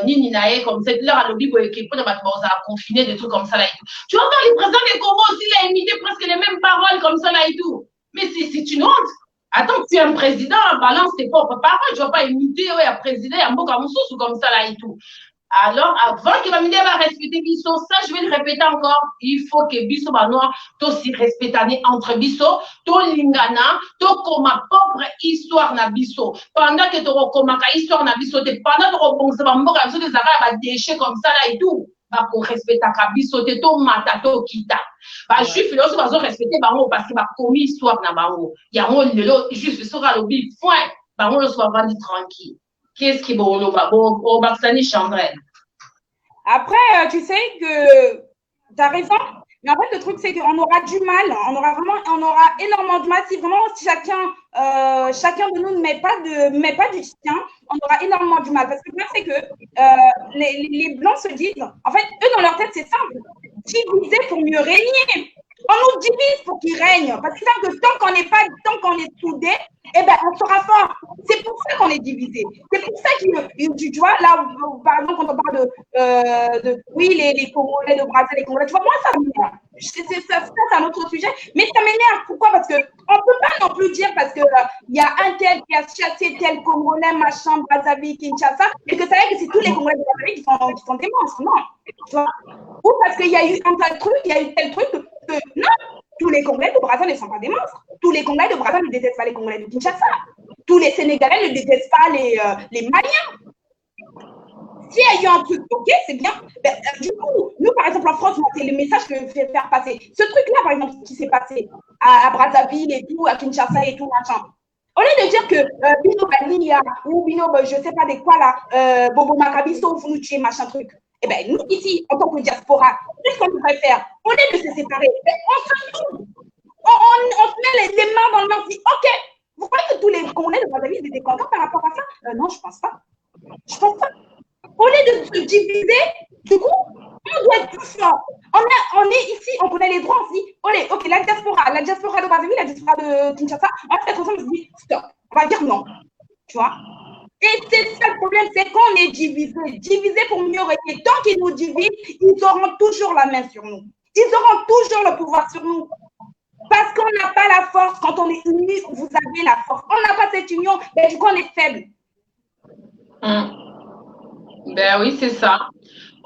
Nini Nae, comme cette l'heure à l'obli, qui peut être confiné, des trucs comme ça là et tout. Tu vas voir les présidents des Congo aussi, il a imité presque les mêmes paroles comme ça là et tout. Mais c'est une honte. Attends, tu es un président, balance tes propres paroles. Tu ne vas pas imiter un président, un beau comme ça là et tout. Alors, avant que Bamide va respecter Bisso, ça je vais le répéter encore, il faut que Bisso Banoir, to si respectane entre Bisso, to lingana, to koma propre histoire na Bisso. Pendant que tu koma histoire na Bisso, pendant que tu rebonges bamboka Bisso, des arabes déchets comme ça là et tout, bah qu'on respecte à Bisso, to mata, to kita. Bah juif, là aussi, bah respecter bango parce que bah commis histoire na bango. Il y a un lelo, juif, sera le bif, point, bango le soit vendu tranquille. Qu'est-ce qui bon au Baxani Chandrel? Après, tu sais que tu as raison, mais en fait, le truc, c'est qu'on aura du mal, on aura énormément de mal si vraiment chacun de nous ne met pas du sien, on aura énormément du mal. Parce que le problème, c'est que les Blancs se disent, en fait, eux, dans leur tête, c'est simple, diviser pour mieux régner. On nous divise pour qu'ils règnent. Parce que tant qu'on est soudés, eh ben, on sera fort. C'est pour ça qu'on est divisé. C'est pour ça que, tu vois, là, par exemple, quand on parle oui, les Congolais, de Brazzaville, les Congolais, tu vois, moi, ça m'énerve. C'est un autre sujet. Mais ça m'énerve. Pourquoi? Parce qu'on ne peut pas non plus dire parce qu'il y a un tel qui a chassé tel Congolais, machin, Brazzaville, Kinshasa, et que ça veut dire que c'est tous les Congolais de Brazzaville qui sont des monstres. Non. Tu vois? Ou parce qu'il y a eu un tel truc, il y a eu tel truc. Non, tous les Congolais de Brazzaville ne sont pas des monstres. Tous les Congolais de Brazzaville ne détestent pas les Congolais de Kinshasa. Tous les Sénégalais ne détestent pas les Maliens. S'il y a eu un truc, ok, c'est bien. Ben, du coup, nous, par exemple, en France, c'est le message que je vais faire passer. Ce truc-là, par exemple, qui s'est passé à Brazzaville et tout, à Kinshasa et tout, machin. Au lieu de dire que Bino Bania ou Bino, je ne sais pas de quoi là, Bobo Makabiso, vous nous tuez, machin truc. Eh bien, nous, ici, en tant que diaspora, qu'est-ce qu'on devrait faire? Au lieu de se séparer, ben, on se fout. On se met les mains dans le main, on se dit, OK, vous croyez que tous les Congolais de Brazzaville étaient contents par rapport à ça? Non, je ne pense pas. Je pense pas. Au lieu de se diviser, du coup, on doit être plus fort. On est ici, on connaît les droits, on se dit, OK, la diaspora de Brazzaville, la diaspora de Kinshasa, on va se mettre ensemble, on se dit, stop, on va dire non. Tu vois? Et c'est ça le problème, c'est qu'on est divisé pour mieux régner. Tant qu'ils nous divisent, ils auront toujours la main sur nous. Ils auront toujours le pouvoir sur nous. Parce qu'on n'a pas la force. Quand on est unis, vous avez la force. On n'a pas cette union, mais du coup, on est faible. Ben oui, c'est ça.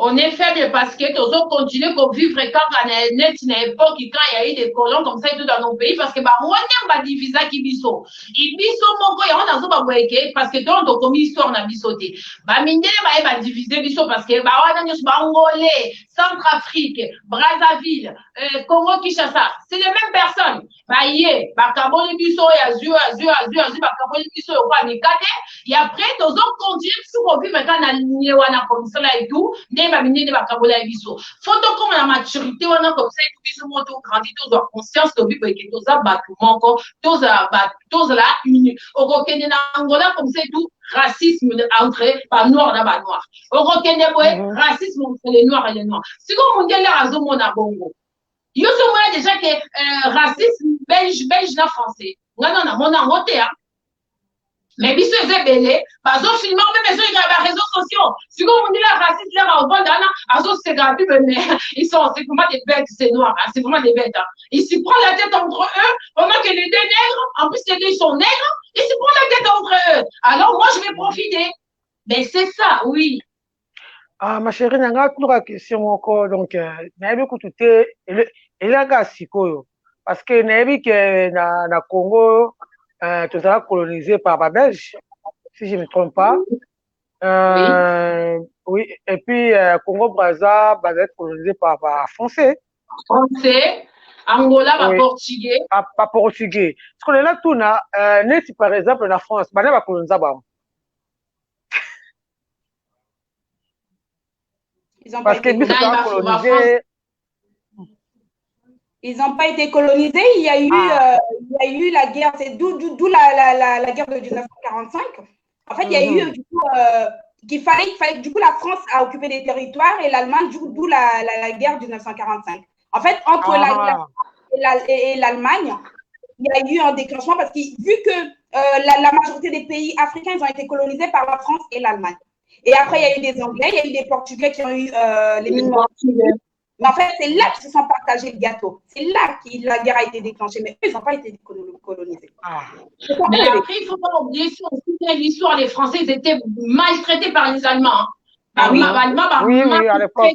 On est faible parce que tous autres continuent à vivre quand on est net, une époque, quand il y a eu des colons comme ça et tout dans nos pays, parce que bah, on a divisé qui biso. Et biso, mon gars, on a ça parce que dans nos commis histoire, on a bisoté. Bah, mine, bah, diviser biso parce que bah, on a Angolais, Centrafrique, Brazzaville, Congo, Kinshasa. C'est les mêmes personnes. Bah, yé, bah, Kaboli biso, Azur, bah, Kaboli biso, quoi, Mikade. Et après, tous autres continuent sur vivre quand on a ligné, on a comme ça là et tout. Faut comme la maturité, on a comme ça, et puis, on grandit, tous en conscience, que tous à battement, tous là, unis. Au Kenya, Angola, comme ça, et tout, racisme entre les noirs et les noirs. Au Kenya, racisme entre les noirs et les noirs. Si on dit la raison, on a bongo. Il y a déjà que racisme belge, na français. Non, on a voté, hein. Mais biso eze belé, bazo filmer même les réseaux sociaux. Si on dit la raciste là au Rwanda, azo c'est gratuit mais ils sont c'est vraiment des bêtes, c'est noir, hein, c'est vraiment des bêtes. Hein. Ils s'y prennent la tête entre eux, pendant que les deux nègres, en plus les deux sont nègres, ils s'y prennent la tête entre eux. Alors moi je vais profiter. Mais c'est ça, oui. Ah ma chérie, nanga toujours la question encore donc nayebi kututé elanga sikoyo parce que nayebi que na Congo tout ça colonisé par les Belges, si je ne me trompe pas. Oui, et puis Congo-Brazza va être colonisé par Français. Français, Angola, Oui. Portugais. Pas Portugais. Parce qu'on est là tout, si par exemple, la France, on va coloniser. Ils n'ont pas été colonisés. Ils n'ont pas été colonisés. Il y a eu la guerre. C'est d'où la guerre de 1945. En fait, il y a eu du coup qu'il fallait du coup la France a occupé des territoires et l'Allemagne d'où la guerre de 1945. En fait, entre et l'Allemagne, il y a eu un déclenchement parce que vu que la majorité des pays africains ils ont été colonisés par la France et l'Allemagne. Et après, il y a eu des Anglais, il y a eu des Portugais qui ont eu les mineurs. Mais en fait, c'est là qu'ils se sont partagés le gâteau. C'est là que la guerre a été déclenchée. Mais eux, ils n'ont pas été colonisés. Mais après, il ne faut pas oublier aussi que l'histoire, les Français, ils étaient maltraités par les Allemands. Allemands, oui, à l'époque.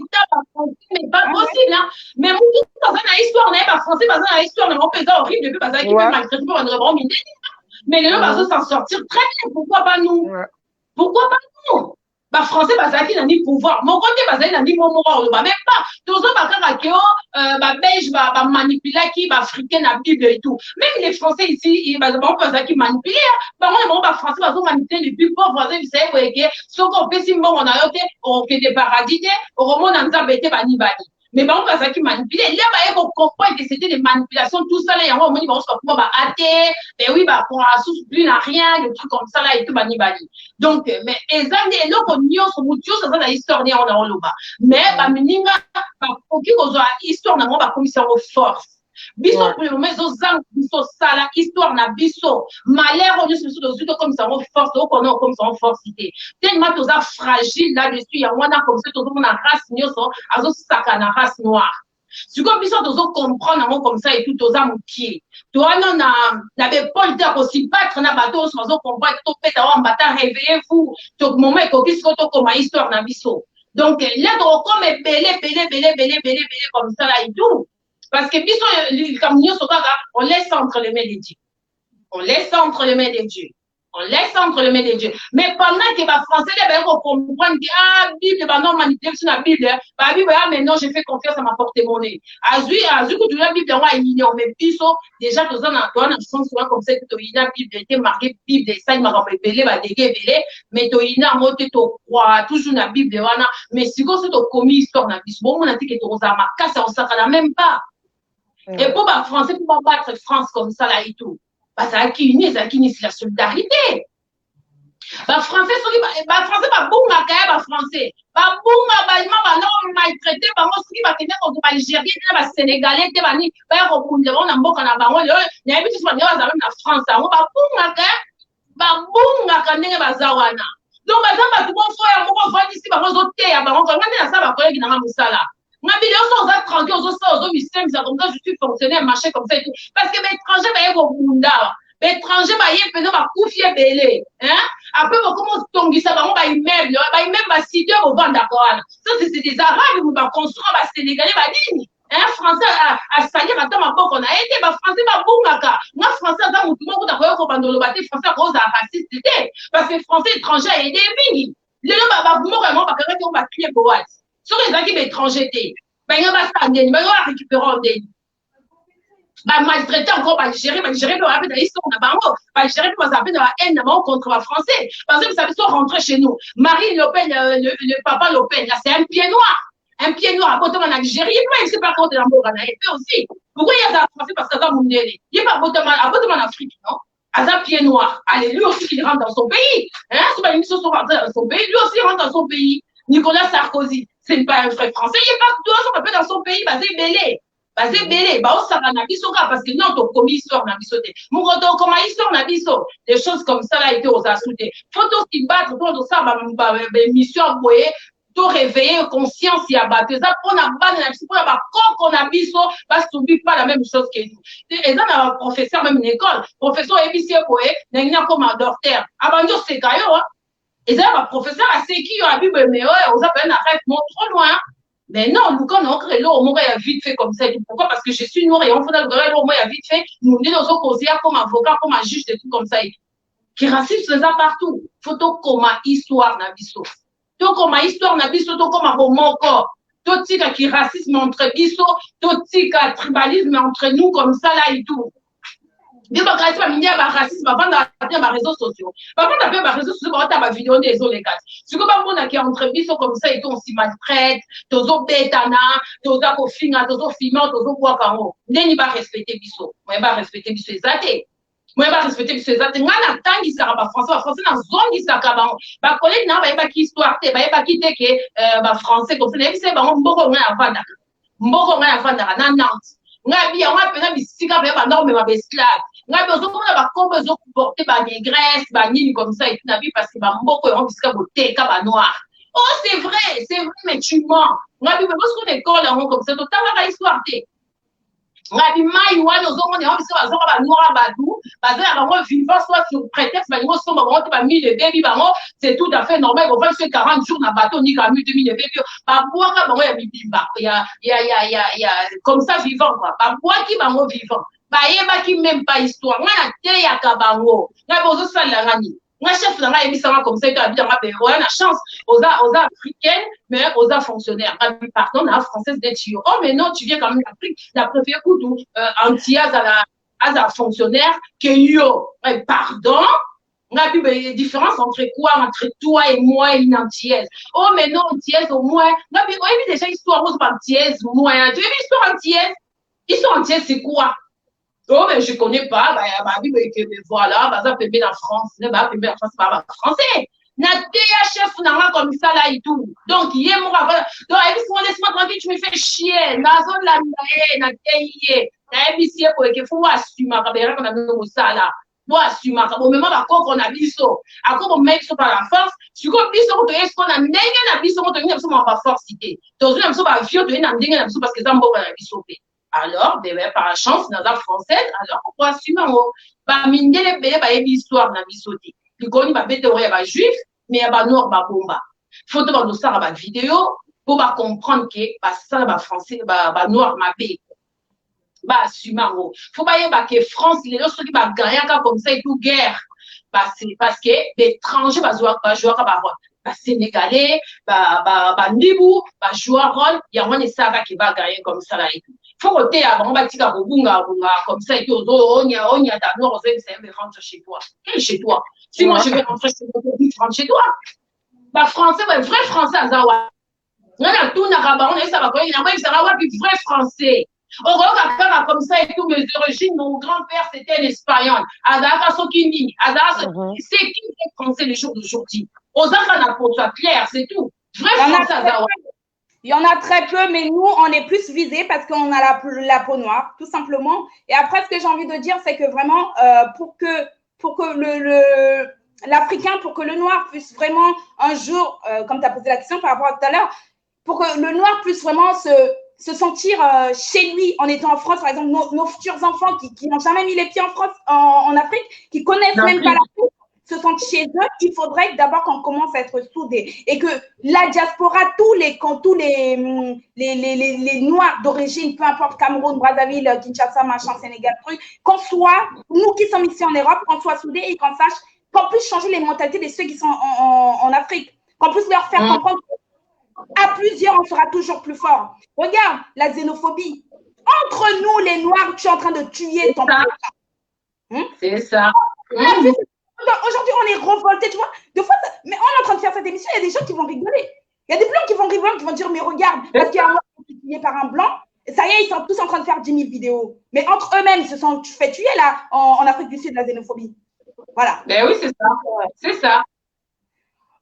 Mais pas possible. Hein. Mais moi, dans une histoire, on n'est pas français, dans une histoire, on est horrible depuis parce qu'ils peuvent maltraiter pour un rebond. Mais les gens vont s'en sortir très bien. Pourquoi pas nous? Pourquoi pas nous? Français bazaki na ni pouvoir mon côté bazali na ni momoro même pas tozo bakaka keo belge manipuler qui africain na bible et tout même les français ici bazaki manipuler bango français bazo manipuler les plus pauvres voisins vous savez que soko pesi mbongo na yo te o ke de paradis te o romona nzambe te bani bani mais bango bazaki manipuler là ba ko comprendre que c'était des manipulations tout ça là yango moni bango so ba athée mais oui pour plus n'a rien des trucs comme ça là et tout bani bani donc mais ezandi eloko nyonso mutu nyonso aza na histoire ne ona oloba mais bamininga bakoki kozwa histoire na bango bakomisa yango force biso pour le moment ezozanga biso sala histoire na biso malheur oyo nyonso biso tozwi tokomisa yango force tokona okomisa yango force te tellement toza fragile là dessus yango wana komisa tozomona race nyonso azosaka na race noire sikoyo biso tozocomprendre yango comme ça et tout toza mokie towana na bepole te ya kosibattre na bato oyo bazocomprendre topeta wa mbata réveillez-vous moment ekoki sikoyo tokoma histoire na biso donc là tokokoma ebele comme ça là et tout parce que biso likambo nyonso kaka on laisse entre les mains de Dieu on laisse entre les mains de Dieu on laisse entre les mains de Dieu. Mais pendant que les Français les comprennent que Bible va non manipuler sur la Bible, la Bible maintenant je fais confiance à ma porte-monnaie. Azui que la Bible on ignore mais biso déjà tous en Antoine sens comme ça que la Bible était marquée Bible ça il m'a rappelé va dégueuler mais to ina moté to croire toujours la Bible wana mais si vous c'est commis histoire na biso bon on a dit que to za makasa on s'en même pas. Et pour les Français pour battre France comme ça là et tout. Ça qui unit c'est la solidarité. Français français ba bunga kaya ba français ba bunga ba ima ba non maltraité ba mo soki ba tenir ko ba Algérie ba Sénégalais te ba ni ba ko kunde na mboka na bango le na bitu so ba za na France ba bunga ka ndenge ba zawana donc ba za ba tout bon frère mo ko vandi si ba zo te ya ba ngo ngane na sa ba collègue na musala ngabi yo so za tranquille zo so zo mystère ça comme ça je suis fonctionnaire marché comme ça et tout parce que l'étranger ba ko bunda l'étranger ba yé peno ba kufie belé hein après comment tongisa ba immeuble ba cité au vent d'accord ça c'est des arabes ba construire ba sénégalais ba dini hein français à salir ata maboko na été ba français ba bungaka moi français za mutu moko ta ko bandolo ba te français ko za raciste té parce que français étranger et des mingi le ba moko mo ba kaka ba crier boat sur les équipes étrangers té ba nga ba sa ndeni ba nga récupérer ndeni maltraité encore Algérie peut rappeler dans l'histoire de Bango Algérie peut rappeler dans la haine contre les Français parce que vous savez sont rentrés chez nous Marine Le Pen le papa Le Pen là c'est un pied noir à côté en Algérie il sait pas quand de la mort en Haïti aussi pourquoi il y a des Français parce que ça il est pas à côté en Afrique non à un pied noir allez lui aussi il rentre dans son pays hein c'est pas une mission sont rentrés dans son pays lui aussi il rentre dans son pays Nicolas Sarkozy c'est pas un frère français il est pas tout un peu dans son pays basé belé basé belé osaka na biso parce que non to commis histoire na biso te mukoto comme histoire na biso des choses comme ça là été aux assoudés photos qui battre pour ça mission boye to réveiller conscience ya battre ça pour na bana na biso pour na koko na biso parce que tu pas la même chose que nous et ça na professeur même une école professeur ABC boye na ina comme docteur abanjo sekayo et ça va professeur a seki yo abibe mais on s'appelle na rêve non trop loin. Mais non, nous, quand on crée l'eau, on a vite fait comme ça. Pourquoi? Parce que je suis noire et on fait l'eau, on a vite fait. Nous, on est dans un conseiller comme avocat, comme un juge, des trucs comme ça. qui racisme ça partout. Faut comme histoire na biso. To comme histoire na biso, to comme romoko. To tika qui racisme entre biso, to tika tribalisme entre nous comme ça là et tout. Bien bah racisme minia bah racisme avant d'aller bah réseaux sociaux. Par contre après bah réseaux sociaux bah ta bah vidéo des les gars. Ce que bah on qui entre biso comme ça et tout on s'y maltraite, tozo betana, tozo ko finga, tozo filma, tozo bois kamo. Neni ba respecter biso. Moi ba respecter biso ezate. Moi ba respecter biso ezate. Ngana tangi saka ba français na zongi saka ba collègue na ba ki histoire te ba ki te ke ba français comme ça na bise ba mboko nga avanda. Mboko nga avanda na Nantes. Ngabi on a pena bisika ba norme ba esclave. Ngabi ozomona ba kombo ezoporter ba négresse, ba nini comme ça et tout na bi parce que ba mboko on bisika boteka ba noir. Oh c'est vrai, mais tu mens. Ngabi parce qu'on école en comme ça, to tala histoire te. Ngabi mai wana ozomona on bisika bazonga ba noir ba dou, bazala ba vivant soit sur prétexte ba ngo somba ba ba 1000 baby ba ngo, c'est tout à fait normal. On va faire 40 jours na bateau ni ka 2000 baby. Ba boaka ba ngo ya bibimba. Ya comme ça vivant quoi. Ba boaki ba ngo vivant. Ba yeba ki même pas histoire. Ngana te ya kabango. Ngabi ozo sala ngani. Moi, chef, là, il y a comme ça, il y a une chance aux africaines, mais aux fonctionnaires. Pardon, la française d'être tuyau. Oh, mais non, tu viens quand même d'Afrique. La préférée coup anti-az à la fonctionnaire, que yo. Pardon. On a vu les différences entre quoi, entre toi et moi et une antillaise. Oh, mais non, antillaise au moins. On a vu déjà histoire rose par antillaise, moins. Tu as vu l'histoire antillaise? Histoire antillaise, c'est quoi? Oh, mais je connais pas, voilà, ça peut bien en France, pas français. Na chef comme ça là et tout. Donc, il est mon donc, laisse-moi tranquille, tu me fais chier. Na zone la na teye. Na ebisi pour que faut assumer kabera qu'on a besoin ça là. Faut assumer au moment ba ko on a biso. Ako mec so par la force, tu ko biso to est-ce qu'on a ndenge na biso to ni biso pas force cité. To zo biso ba vieux to na ndenge na biso parce que ça mbo na biso pe. Alors, par chance, dans la française, alors, on peut assumer, bah, mine les bébés, bah, il y a histoire dans l'histoire. Il connaît, bah, bête, il y a juif, mais il y a noir, bah, bomba. Faut voir ça, bah, vidéo, pour, bah, comprendre que, bah, ça, bah, français, bah, noir, ma bé. Bah, assumer, faut pas y bah, que France, les autres qui, bah, gagner, comme ça, et tout, guerre. Bah, c'est parce que, l'étranger, bah, jouer, bah, sénégalais, bah, Nibou, bah, jouer un rôle, il y a moins ça, qui va gagner comme ça, là, et tout. Faut voter avant, bah, tika robunga, comme ça, et tout, on y a d'abord, c'est rentre chez toi. Quel chez toi? Si moi, je vais rentrer chez toi, tu rentres chez toi. Bah, français, ouais, vrai français, Azawa. On a tout, on a ça va quoi, il y a un vrai français. On regarde comme ça et tout, mes origines, mon grand-père, c'était un espagnol. Adaka Sokini, Adaka, c'est qui le français les jours d'aujourd'hui? Osaka n'a pas ça clair, c'est tout. Vrai français, Azawa. Il y en a très peu, mais nous, on est plus visés parce qu'on a la peau noire, tout simplement. Et après, ce que j'ai envie de dire, c'est que vraiment, pour que l'Africain, pour que le noir puisse vraiment un jour, comme tu as posé la question par rapport à tout à l'heure, pour que le noir puisse vraiment se sentir chez lui en étant en France, par exemple, nos futurs enfants qui n'ont jamais mis les pieds en France, en Afrique, qui connaissent même pas l'Afrique, se sentent chez eux, il faudrait d'abord qu'on commence à être soudés et que la diaspora, tous les noirs d'origine, peu importe Cameroun, Brazzaville, Kinshasa, machin, Sénégal, truc, qu'on soit, nous qui sommes ici en Europe, qu'on soit soudés et qu'on sache qu'on puisse changer les mentalités de ceux qui sont en Afrique, qu'on puisse leur faire comprendre qu'à plusieurs, on sera toujours plus fort. Regarde, la xénophobie. Entre nous, les Noirs, tu es en train de tuer ton peuple. C'est ça. Aujourd'hui, on est revoltés, tu vois. Des fois, mais on est en train de faire cette émission, il y a des gens qui vont rigoler. Il y a des blancs qui vont rigoler, qui vont dire, mais regarde, parce qu'il y a un noir qui est tué par un blanc, ça y est, ils sont tous en train de faire 10 000 vidéos. Mais entre eux-mêmes, ils se sont fait tuer là, en Afrique du Sud, de la xénophobie. Voilà. Ben oui, c'est ça. C'est ça.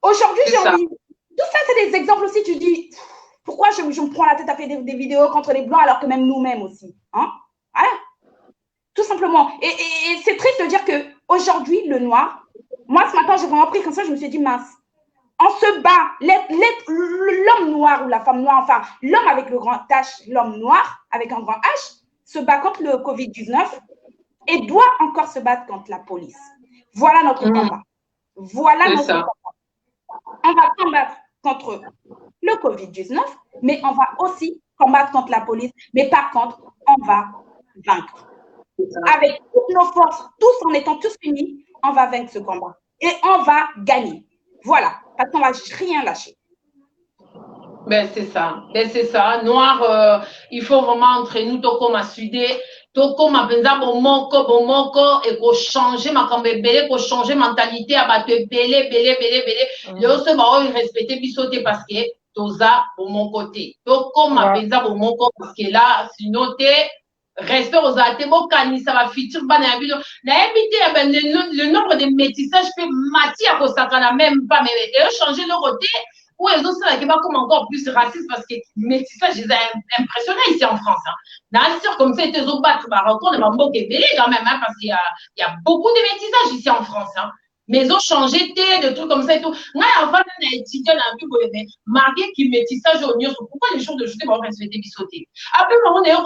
Aujourd'hui, j'ai envie. Tout ça, c'est des exemples aussi. Tu dis, pourquoi je me prends la tête à faire des vidéos contre les blancs alors que même nous-mêmes aussi. Hein? Voilà. Tout simplement. Et c'est triste de dire qu'aujourd'hui, le noir, moi, ce matin, j'ai vraiment pris comme ça, je me suis dit, mince, on se bat. L'homme noir ou la femme noire, enfin, l'homme avec le grand H, l'homme noir avec un grand H, se bat contre le Covid-19 et doit encore se battre contre la police. Voilà notre combat. Voilà notre combat. On va combattre contre le Covid-19, mais on va aussi combattre contre la police. Mais par contre, on va vaincre. Avec toutes nos forces, tous en étant tous unis, on va vaincre ce combat. Et on va gagner. Voilà, parce qu'on ne va rien lâcher. Ben, c'est ça. Ben, c'est ça. Noir, il faut vraiment entre nous, comme à Sudé, comme à Benza, bon moko, et qu'on change ma cambébélé, qu'on change mentalité, à battre belé. Le aussi, bah, il respecte bisoté parce que, toza, bon mon côté. Donc, comme à Benza, bon moko, parce que là, sinon, t'es, respect aux athées, bon, cani, ça va fitir, bah, n'a le nombre de métissages fait matière au sakana, même pas, mais, changer le côté, ou les autres, c'est comme encore plus raciste parce que métissage, ils ont impressionné ici en France. Hein. Sûr, comme ça, ils ont battu Marocain, on va moquer belé quand même, hein, parce qu'il y a beaucoup de métissage ici en France. Hein. Mais ils ont changé de trucs comme ça et tout. Moi, enfin, on a étudié dans le but, marqué qui métissage au Nios. Pourquoi les jours de jeudi vont respecter bisoter? Après, on est aux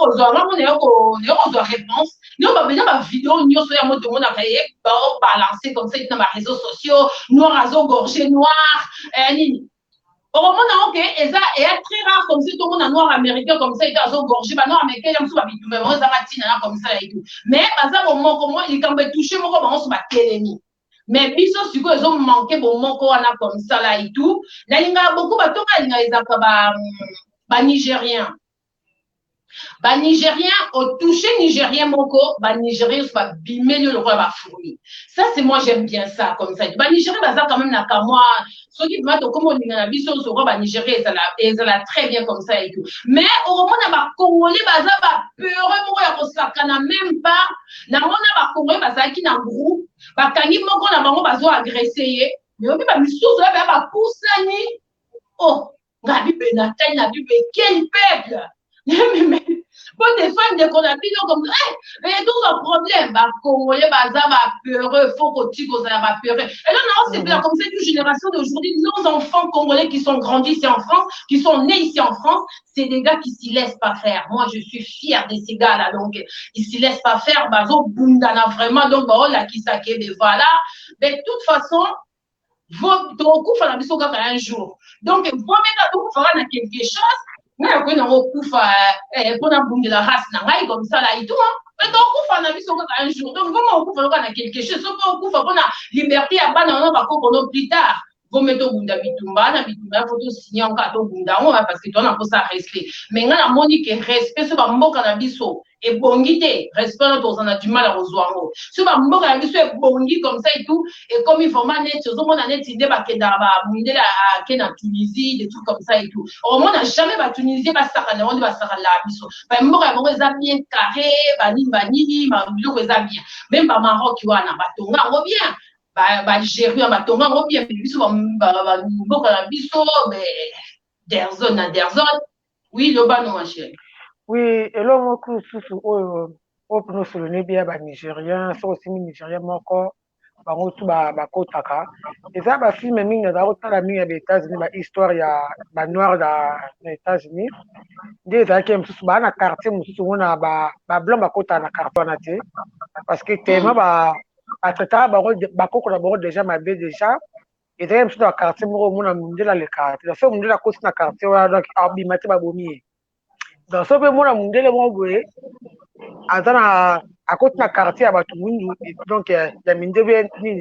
réponses. Nous, on va venir ma vidéo Nios, tout le monde a créé, balancer comme ça dans les réseaux sociaux, noir, azo, gorgé, noir, au moment où il est très rare comme si tout le monde a noir américain comme ça, il est gorgé, noir américain, il y a mais on s'arrête comme ça et tout. Mais à ce moment, comment il est touché, moi, comment on se bat l'ennemi. Mais biso si ils ont manqué bon mon qu'on a comme ça là et tout. Là il y a beaucoup de Nigériens. Nigérien au touché Nigérien moko, Nigérien soit bimé le roi va fourmi. Ça c'est moi j'aime bien ça comme ça. Nigérien ça quand même n'a qu'à moi. Ceux qui me comme on dit na biso sur roi Nigérien ça l'a très bien comme ça et tout. Mais au moment na Congolais ça va peur moi ya kosakana même pas. Na mona ba Congolais ça qui na groupe, kangi moko na bango bazo agresser. Mais obi ba misusu ba poussani. Oh, ngabi benatai na bibe quel peuple. Mais pour défendre des condamnations comme ça, mais tout ce problème, Congolais, va peureux, faut que tu va peureux. Et là, non, c'est bien comme cette génération d'aujourd'hui, nos enfants congolais qui sont grandis ici en France, qui sont nés ici en France, c'est des gars qui s'y laissent pas faire. Moi, je suis fière de ces gars-là, donc ils s'y laissent pas faire, bazo bundana vraiment, donc bah, la qui s'acquiert, voilà. Mais de toute façon, ton coup, il faut un jour. Donc, vous mettez quelque chose. Mais on a bougé la race comme ça là et tout. Mais donc, on a vu un jour. Donc, vraiment, on a quelque chose. On a liberté à on plus tard. Vous mettez au Bunda Bitumba, il faut signer en carton Bunda, parce que tu as ça respect. Mais on a monique respect, c'est pas mon cannabis. Et bonité, respect, on a du mal à rejoindre. C'est pas mon cannabis, c'est bongi comme ça et tout. Et comme il faut manette, on a net idée, bah, qu'il y a en Tunisie, des trucs comme ça et tout. Au moins, on n'a jamais, bah, Tunisie, bah, ça, on va ça, là, biso. Bah, moi, on a bien carré, bah, ni, bah, bien. Même, bah, Maroc, tu vois, on a, bah, tonga, on revient. Algérie, tonga, on revient. Biso, bah, mais, der zone. Oui, le bas, non, ma chérie. Oui, et là, moi, pour nous souligner bien, Nigérien, c'est aussi Nigérien, moi, encore, tout, kotaka. Et ça, film, il y a autant la mine des États-Unis, histoire, il y a noir dans les États-Unis. Des qui aiment tous, na quartier, on a, blanc, kota, na quartier, parce que tellement, à ce temps, on déjà, déjà. Et d'ailleurs, dans le quartier, on a monté dans le quartier. Donc, on a la côte dans le quartier, donc, abimate, babomi. Donc, ce que on a monté le monde, à côté de la quartier, donc, il y a une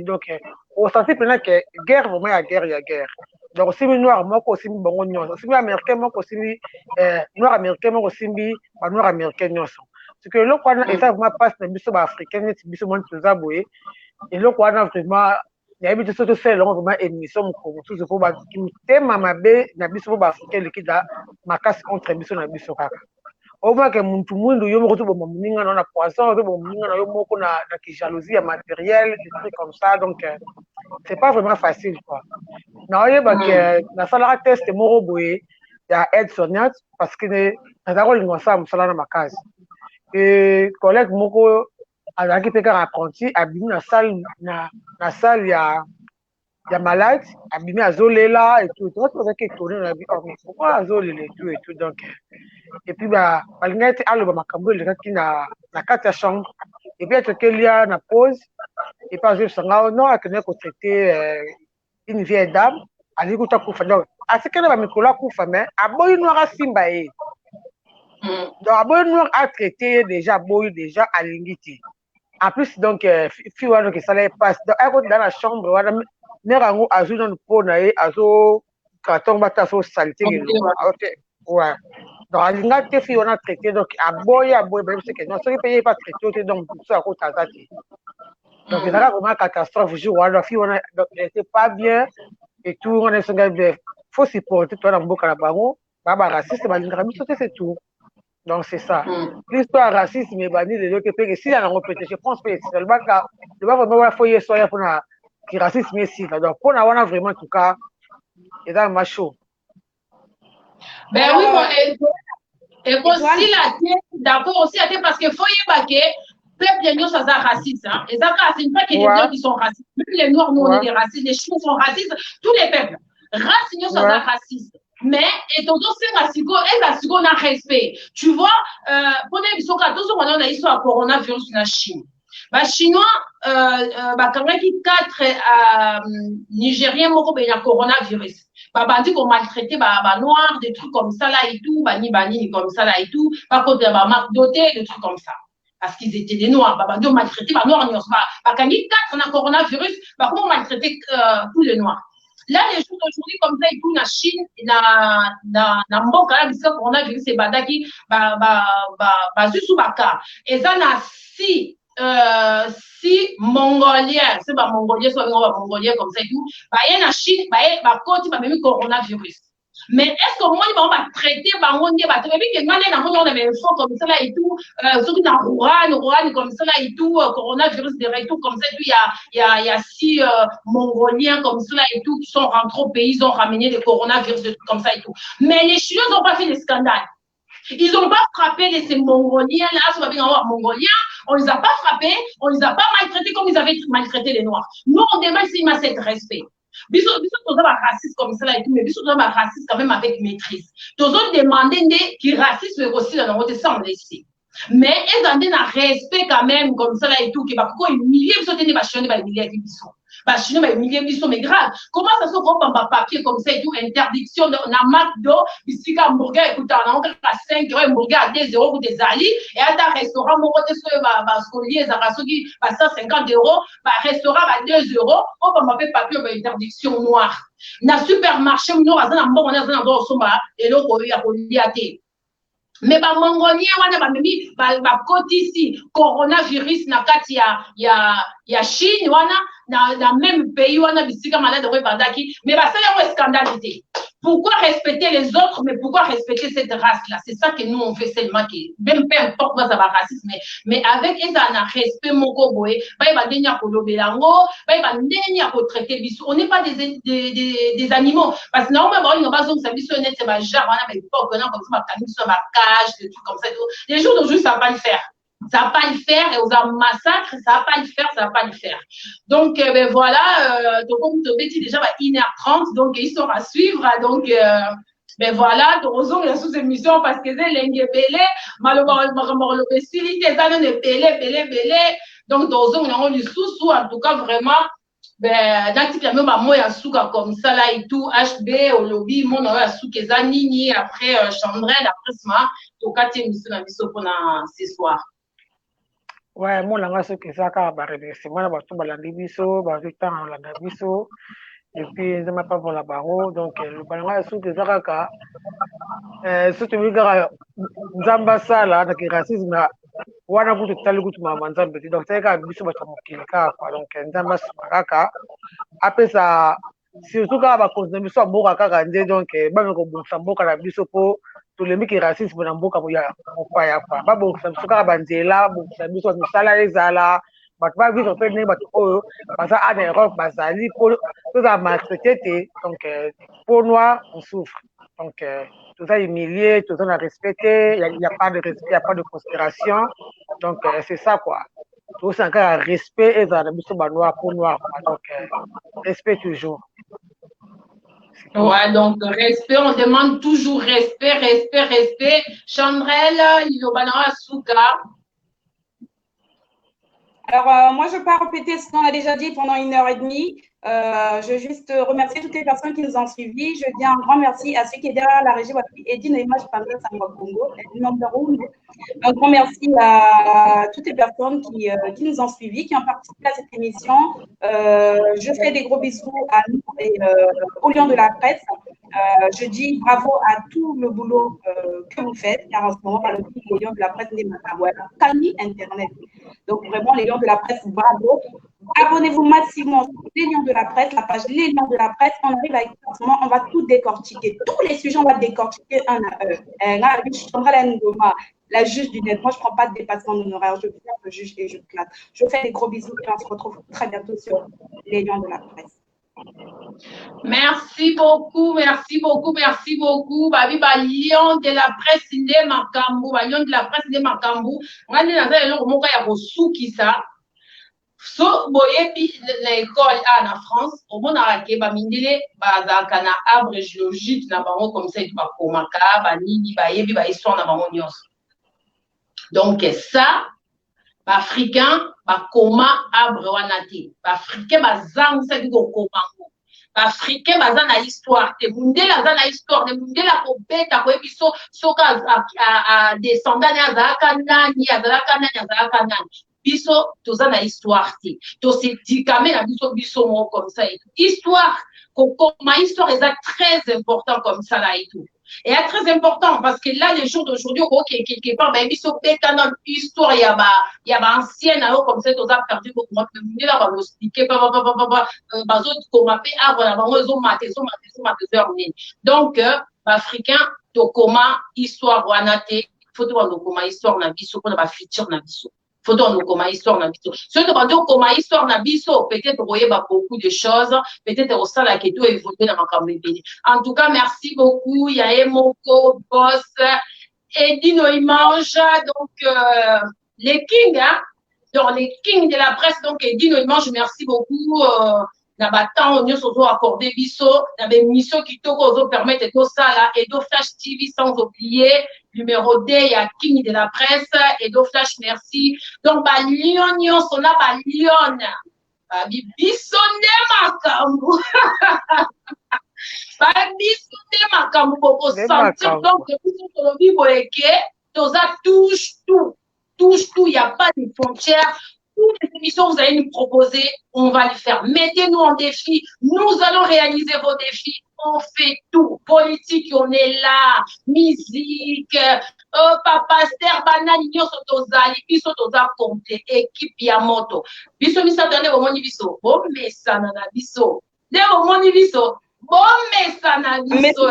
donc, on sentit maintenant que guerre, vraiment, il y a guerre. Donc, si noir, moi, aussi, bon, si américain, moi, aussi, noir américain, moi, aussi, noir américain, c'est que là, quand et ça, vraiment, passe dans le biseau africain, le biseau monde, tout ça, et là, quand vraiment, il y a des choses qui vraiment émission, tout ce qui me thème à ma baie, dans le biseau africain, qui a ma casse contre le biseau, dans le biseau, au moins que tout le monde yo moko to bon moninga na poisson to bon moninga na yo moko na jalousie matérielle des trucs comme ça donc c'est pas vraiment facile quoi na yo que na sala test moko boye ya aide soignante parce que na dako lingo ça musala na makazi et collègue moko azaki peka apprenti abimi na salle ya malade abimi azolela et tout ça qui tourner na bi pourquoi azolela et tout donc et puis balingati aloba makambo elekaki na kati ya chambre et puis etoke lia na pause et puis azosanga non akende kotraiter une vieille dame ali kuta kufa donc asikana bamikolo akufa mais aboyi noir asimba ye donc aboyi noir atraité déjà aboyi déjà alingi te En plus, donc, fille, donc, ça les passe. Donc, dans la chambre, voilà, Nérango, Azou, dans le pot, Azou, carton, batasso, saleté, ouais. Donc, alinga te fille, on a traité, donc, à boy, même c'est que non, ceux qui payaient pas traité, donc, tout ça, à cause de donc, il y a vraiment une catastrophe, je vois, la fille, donc, elle n'était pas bien, et tout, on est sur le faut supporter, toi, dans le boca, baba raciste, c'est tout. Donc, c'est ça. L'histoire raciste, mais banni les autres pays, si on a répété, je pense que c'est le bac, le bac, vraiment, il faut y soyer pour qui raciste, mais si. Donc, pour avoir vraiment, en tout cas, et dans le macho. Ben oui, et aussi la tête, d'accord, aussi la tête, parce qu'il faut y baquer, peuple nous, ça raciste, hein. Et ça, c'est pas que les Noirs qui sont racistes. Même les Noirs, nous, on est des racistes, les Chinois sont racistes, tous les peuples. Race, nous, ça raciste. Mais, et ton c'est raciste, et raciste, on a respect. Tu vois, pour les bisous, quand on a une histoire coronavirus dans la Chine. Bah, Chinois, quand même, qui 4 Nigériens, il y a coronavirus. Bah, dit qu'on maltraitait, noirs, des trucs comme ça, là, et tout, ni comme ça, là, et tout. Par contre, marque doté, des trucs comme ça. Parce qu'ils étaient des noirs, on maltraitait, noirs, quand il y a 4, on a coronavirus, comment on maltraitait tous les noirs. Là, les jours d'aujourd'hui, comme ça, et tout, la Chine, na mboka, là, parce coronavirus, c'est badaki, sous baka. Et ça, na si mongolien, c'est pas mongolien, soit mongolien comme ça et tout, il y a la Chine, côté, même coronavirus. Mais est-ce que moi, on va traiter, on a des fonds comme ça là et tout, surtout dans Wuhan comme ça là et tout, coronavirus et tout, comme ça, il y a 6 Mongoliens comme ça là et tout, qui sont rentrés au pays, ils ont ramené des coronavirus comme ça et tout. Mais les Chinois n'ont pas fait des scandales. Ils n'ont pas frappé ces Mongoliens là, ce qu'on appelle Mongoliens, on les a pas frappés, on les a pas maltraités comme ils avaient maltraité les Noirs. Nous, on demande s'il y a cet respect. Bisous, on a raciste comme ça là et tout, mais bisous, on a raciste quand même avec maîtrise. Tous on demandé qui raciste mais aussi dans notre ça on laisse. Mais ils ont un respect quand même comme ça là et tout, qui va pourquoi humilier, ils sont humilier avec bisous. Chinois va humilier bisous, mais grave. Comment ça se fait par papier comme ça et tout, interdiction de la McDo, ici quand hamburger écoute, on a encore à 5 euros, hamburger à 2 euros pour des alliés, et à un restaurant, mon côté, scolier, Zarasogi, 150 euros, restaurant à 2 euros, on va m'appeler papier, interdiction noire. Dans le supermarché, on a un bon, on a un bon, et l'autre, il y a un mais mongolien wana mimi côté ici coronavirus na kati ya Chine wana na même pays wana bisika malade ouais bandaki mais ça y a un scandalité. Pourquoi respecter les autres mais pourquoi respecter cette race là? C'est ça que nous on fait seulement qui même peu importe moi ça va racisme mais avec un respect moko boy ba denya ko lobelango ba denya ko traiter biso. On n'est pas des animaux parce que normalement on va donc ça biso net c'est ba genre wana ba époque comme ça ba kaniso ba des trucs comme ça. Les jours d'aujourd'hui, ça va pas le faire. Ça va pas le faire et aux massacres, ça va pas le faire, ça va pas le faire. Donc, ben voilà, donc on te dit déjà 1h30, donc ils sont à suivre. Donc, ben voilà, heureusement il y a sous émission parce que c'est l'enguebélé, malheureusement, le facilité, ça ne belé. Donc, heureusement, on est sous, en tout cas, vraiment. Ben dans même moi ya souka comme ça là et tout HB au lobby mon ya souka za nini après Chandrel après ça to kati mission na biso pour ce soir. Ouais, mon langa souka ça ka ba remerciement na ba to balandi biso ba temps la biso et puis je m'appelle pour la baro donc le balanga souka ça ka surtout biga nzamba sala na ki racisme wana kutu tali kutu mama nzambe donc c'est ka biso ba tamokili ka kwa donc nzamba kaka apesa surtout ka ba cause biso mboka kaka nde donc ba ko bonsa mboka na biso po to le miki racisme na mboka ya mopaya kwa ba bonsa biso ka ba nzela bonsa biso misala ezala ba ba vivre pe ne ba to basa en Europe basali pour tout ça maltraité donc pour noir on souffre donc tout ça humilié, tout ça on a respecté, il n'y a pas de respect, il n'y a pas de considération. Donc, c'est ça quoi. Tout ça encore un respect et ça noir pour noir. Donc, respect toujours. Ouais, donc respect, on demande toujours respect. Chandrel, Ilobana Souka. Alors, moi, je ne vais pas répéter ce qu'on a déjà dit pendant 1h30. Je veux juste remercier toutes les personnes qui nous ont suivis. Je dis un grand merci à ceux qui est derrière la régie, Eddy Noima, je parle de Samba Congo, un grand merci à toutes les personnes qui nous ont suivis, qui ont participé à cette émission. Je fais des gros bisous à nous et aux Lions de la presse. Je dis bravo à tout le boulot que vous faites, car en ce moment, par le prix, les Lions de la presse, Kali Internet. Donc, vraiment, les Lions de la presse, bravo. Abonnez-vous massivement sur les Lions de la presse, la page Les Lions de la presse. On arrive avec on va tout décortiquer. Tous les sujets, on va décortiquer un à un. La juge du net. Moi, je ne prends pas de dépassement d'honoraires. Je viens le juge et je classe. Je vous fais des gros bisous et on se retrouve très bientôt sur les Lions de la presse. Merci beaucoup, merci beaucoup, merci beaucoup. Babi Lion de la presse de Makambu, Lion de la presse de Makambu. On a dit dans un moment il y a Souki ça. So boyebi l'école en France, au monde arake ba mindele ba kana arbre géologique na bango comme ça ba komaka ba nini ba yebi ba histoire na bango nyonso. Donc ça Africain, koma arbre wanati. Africain, zang sa di go komango. Africain, na histoire. Te mundela za na histoire. Te mundela ko beta ko ebiso soka a descendant ya zaka nani, azalaka nani, azalaka nani. Biso toza na histoire te. To se dikame na biso mo comme ça et tout. Histoire, ma histoire est très important comme ça là et tout. Et est très important parce que là, les jours d'aujourd'hui, quelque part, ben, ils sont pétés dans l'histoire, il y a ancienne, alors comme ça, ils ont perdu beaucoup de monde, là, on va expliquer, comme appelé arbre, là, ils ont maté, donc, africain, to koma, histoire, wanate, faut voir le koma, histoire, na biso, pour la futur, na biso. Faut donc comment histoire na biso. Ce que nous comment histoire na biso, peut-être voyez beaucoup de choses, peut-être au sein la question évoluer dans ma campagne. En tout cas, merci beaucoup. Il y a Emoko, Boss, Eddy Noimange, donc les kings, hein, dans les kings de la presse, donc Eddy Noimange, merci beaucoup. Na battant on surtout accordé biso na des missions qui te permettent tout ça là et do Flash TV sans oublier numéro D il y a King de la presse et do Flash merci donc ba Lyon son là ba Lyon ba biso ne makambu ba biso ne makambu pour sentir donc biso to bibo eke to za touche tout il y a pas de frontières. Toutes les émissions que vous allez nous proposer, on va les faire. Mettez-nous en défi. Nous allons réaliser vos défis. On fait tout. Politique, on est là. Musique. Papa, Ster, Banane, Nyo, Sotozali, Biso, Toza, Compté, équipe Yamoto. Biso, Misa, Tane, Bomoni, Biso. Bon, mais ça, Nana, Biso. De Bomoni, Biso. Bon, mais ça, Nana, Biso.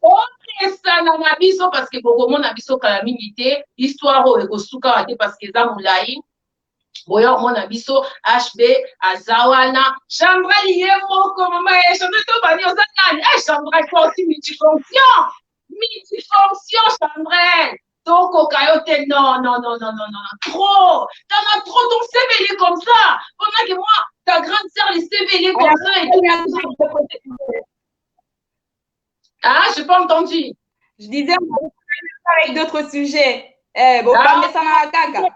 Bon, mais ça, Nana, Biso, parce que Bogomo, na Biso, Kalamimité, histoire, Osuka, parce que Zamoulaï. Boyo mon abiso HB Azawana Chandra lié moko mama et Chandra to bani ozakani Chandra quoi aussi multifonction Chandra donc au cayote non trop t'as trop ton CV comme ça pendant que moi ta grande sœur les CV comme ça et ah j'ai pas entendu je disais avec d'autres sujets bon pas mais ça m'a caga.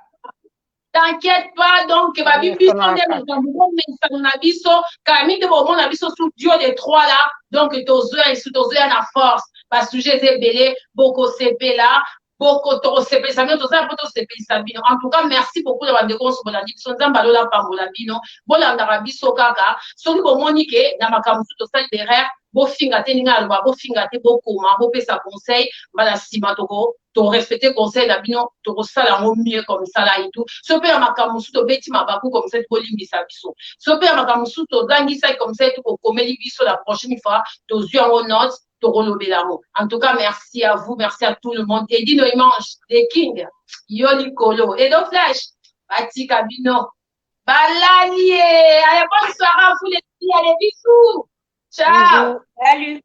T'inquiète pas, donc, ma bibi, mais ça n'a biso, Camille de Beaumont, n'a biso sous Dieu des trois là, donc, tozo et sous tozo à la force, parce que j'ai belé, beaucoup CP là, beaucoup trop CP, ça vient tozo un peu trop CP, ça vient. En tout cas, merci beaucoup d'avoir déconseillé sur la diction, zambalo la pambola bino, bon, la biso kaka, sur le Beaumont, niqué, n'a ma camusou, to ça libéraire, beau finga, teninga, beau finga, te beau coma, beau sa conseil, voilà, sima toko. To respecter conseil la bino to sala mo mieux comme ça là et tout ce père makamusu to beti mabaku comme ça to limbisa biso ce père makamusu to dangisa comme ça to komeli biso la prochaine fois to zui en note to rolobela mo en tout cas merci à vous merci à tout le monde Eddy Noimange les kings yoli kolo et do Flash bati kabino balalié allez bonne soirée à vous les filles allez bisous ciao salut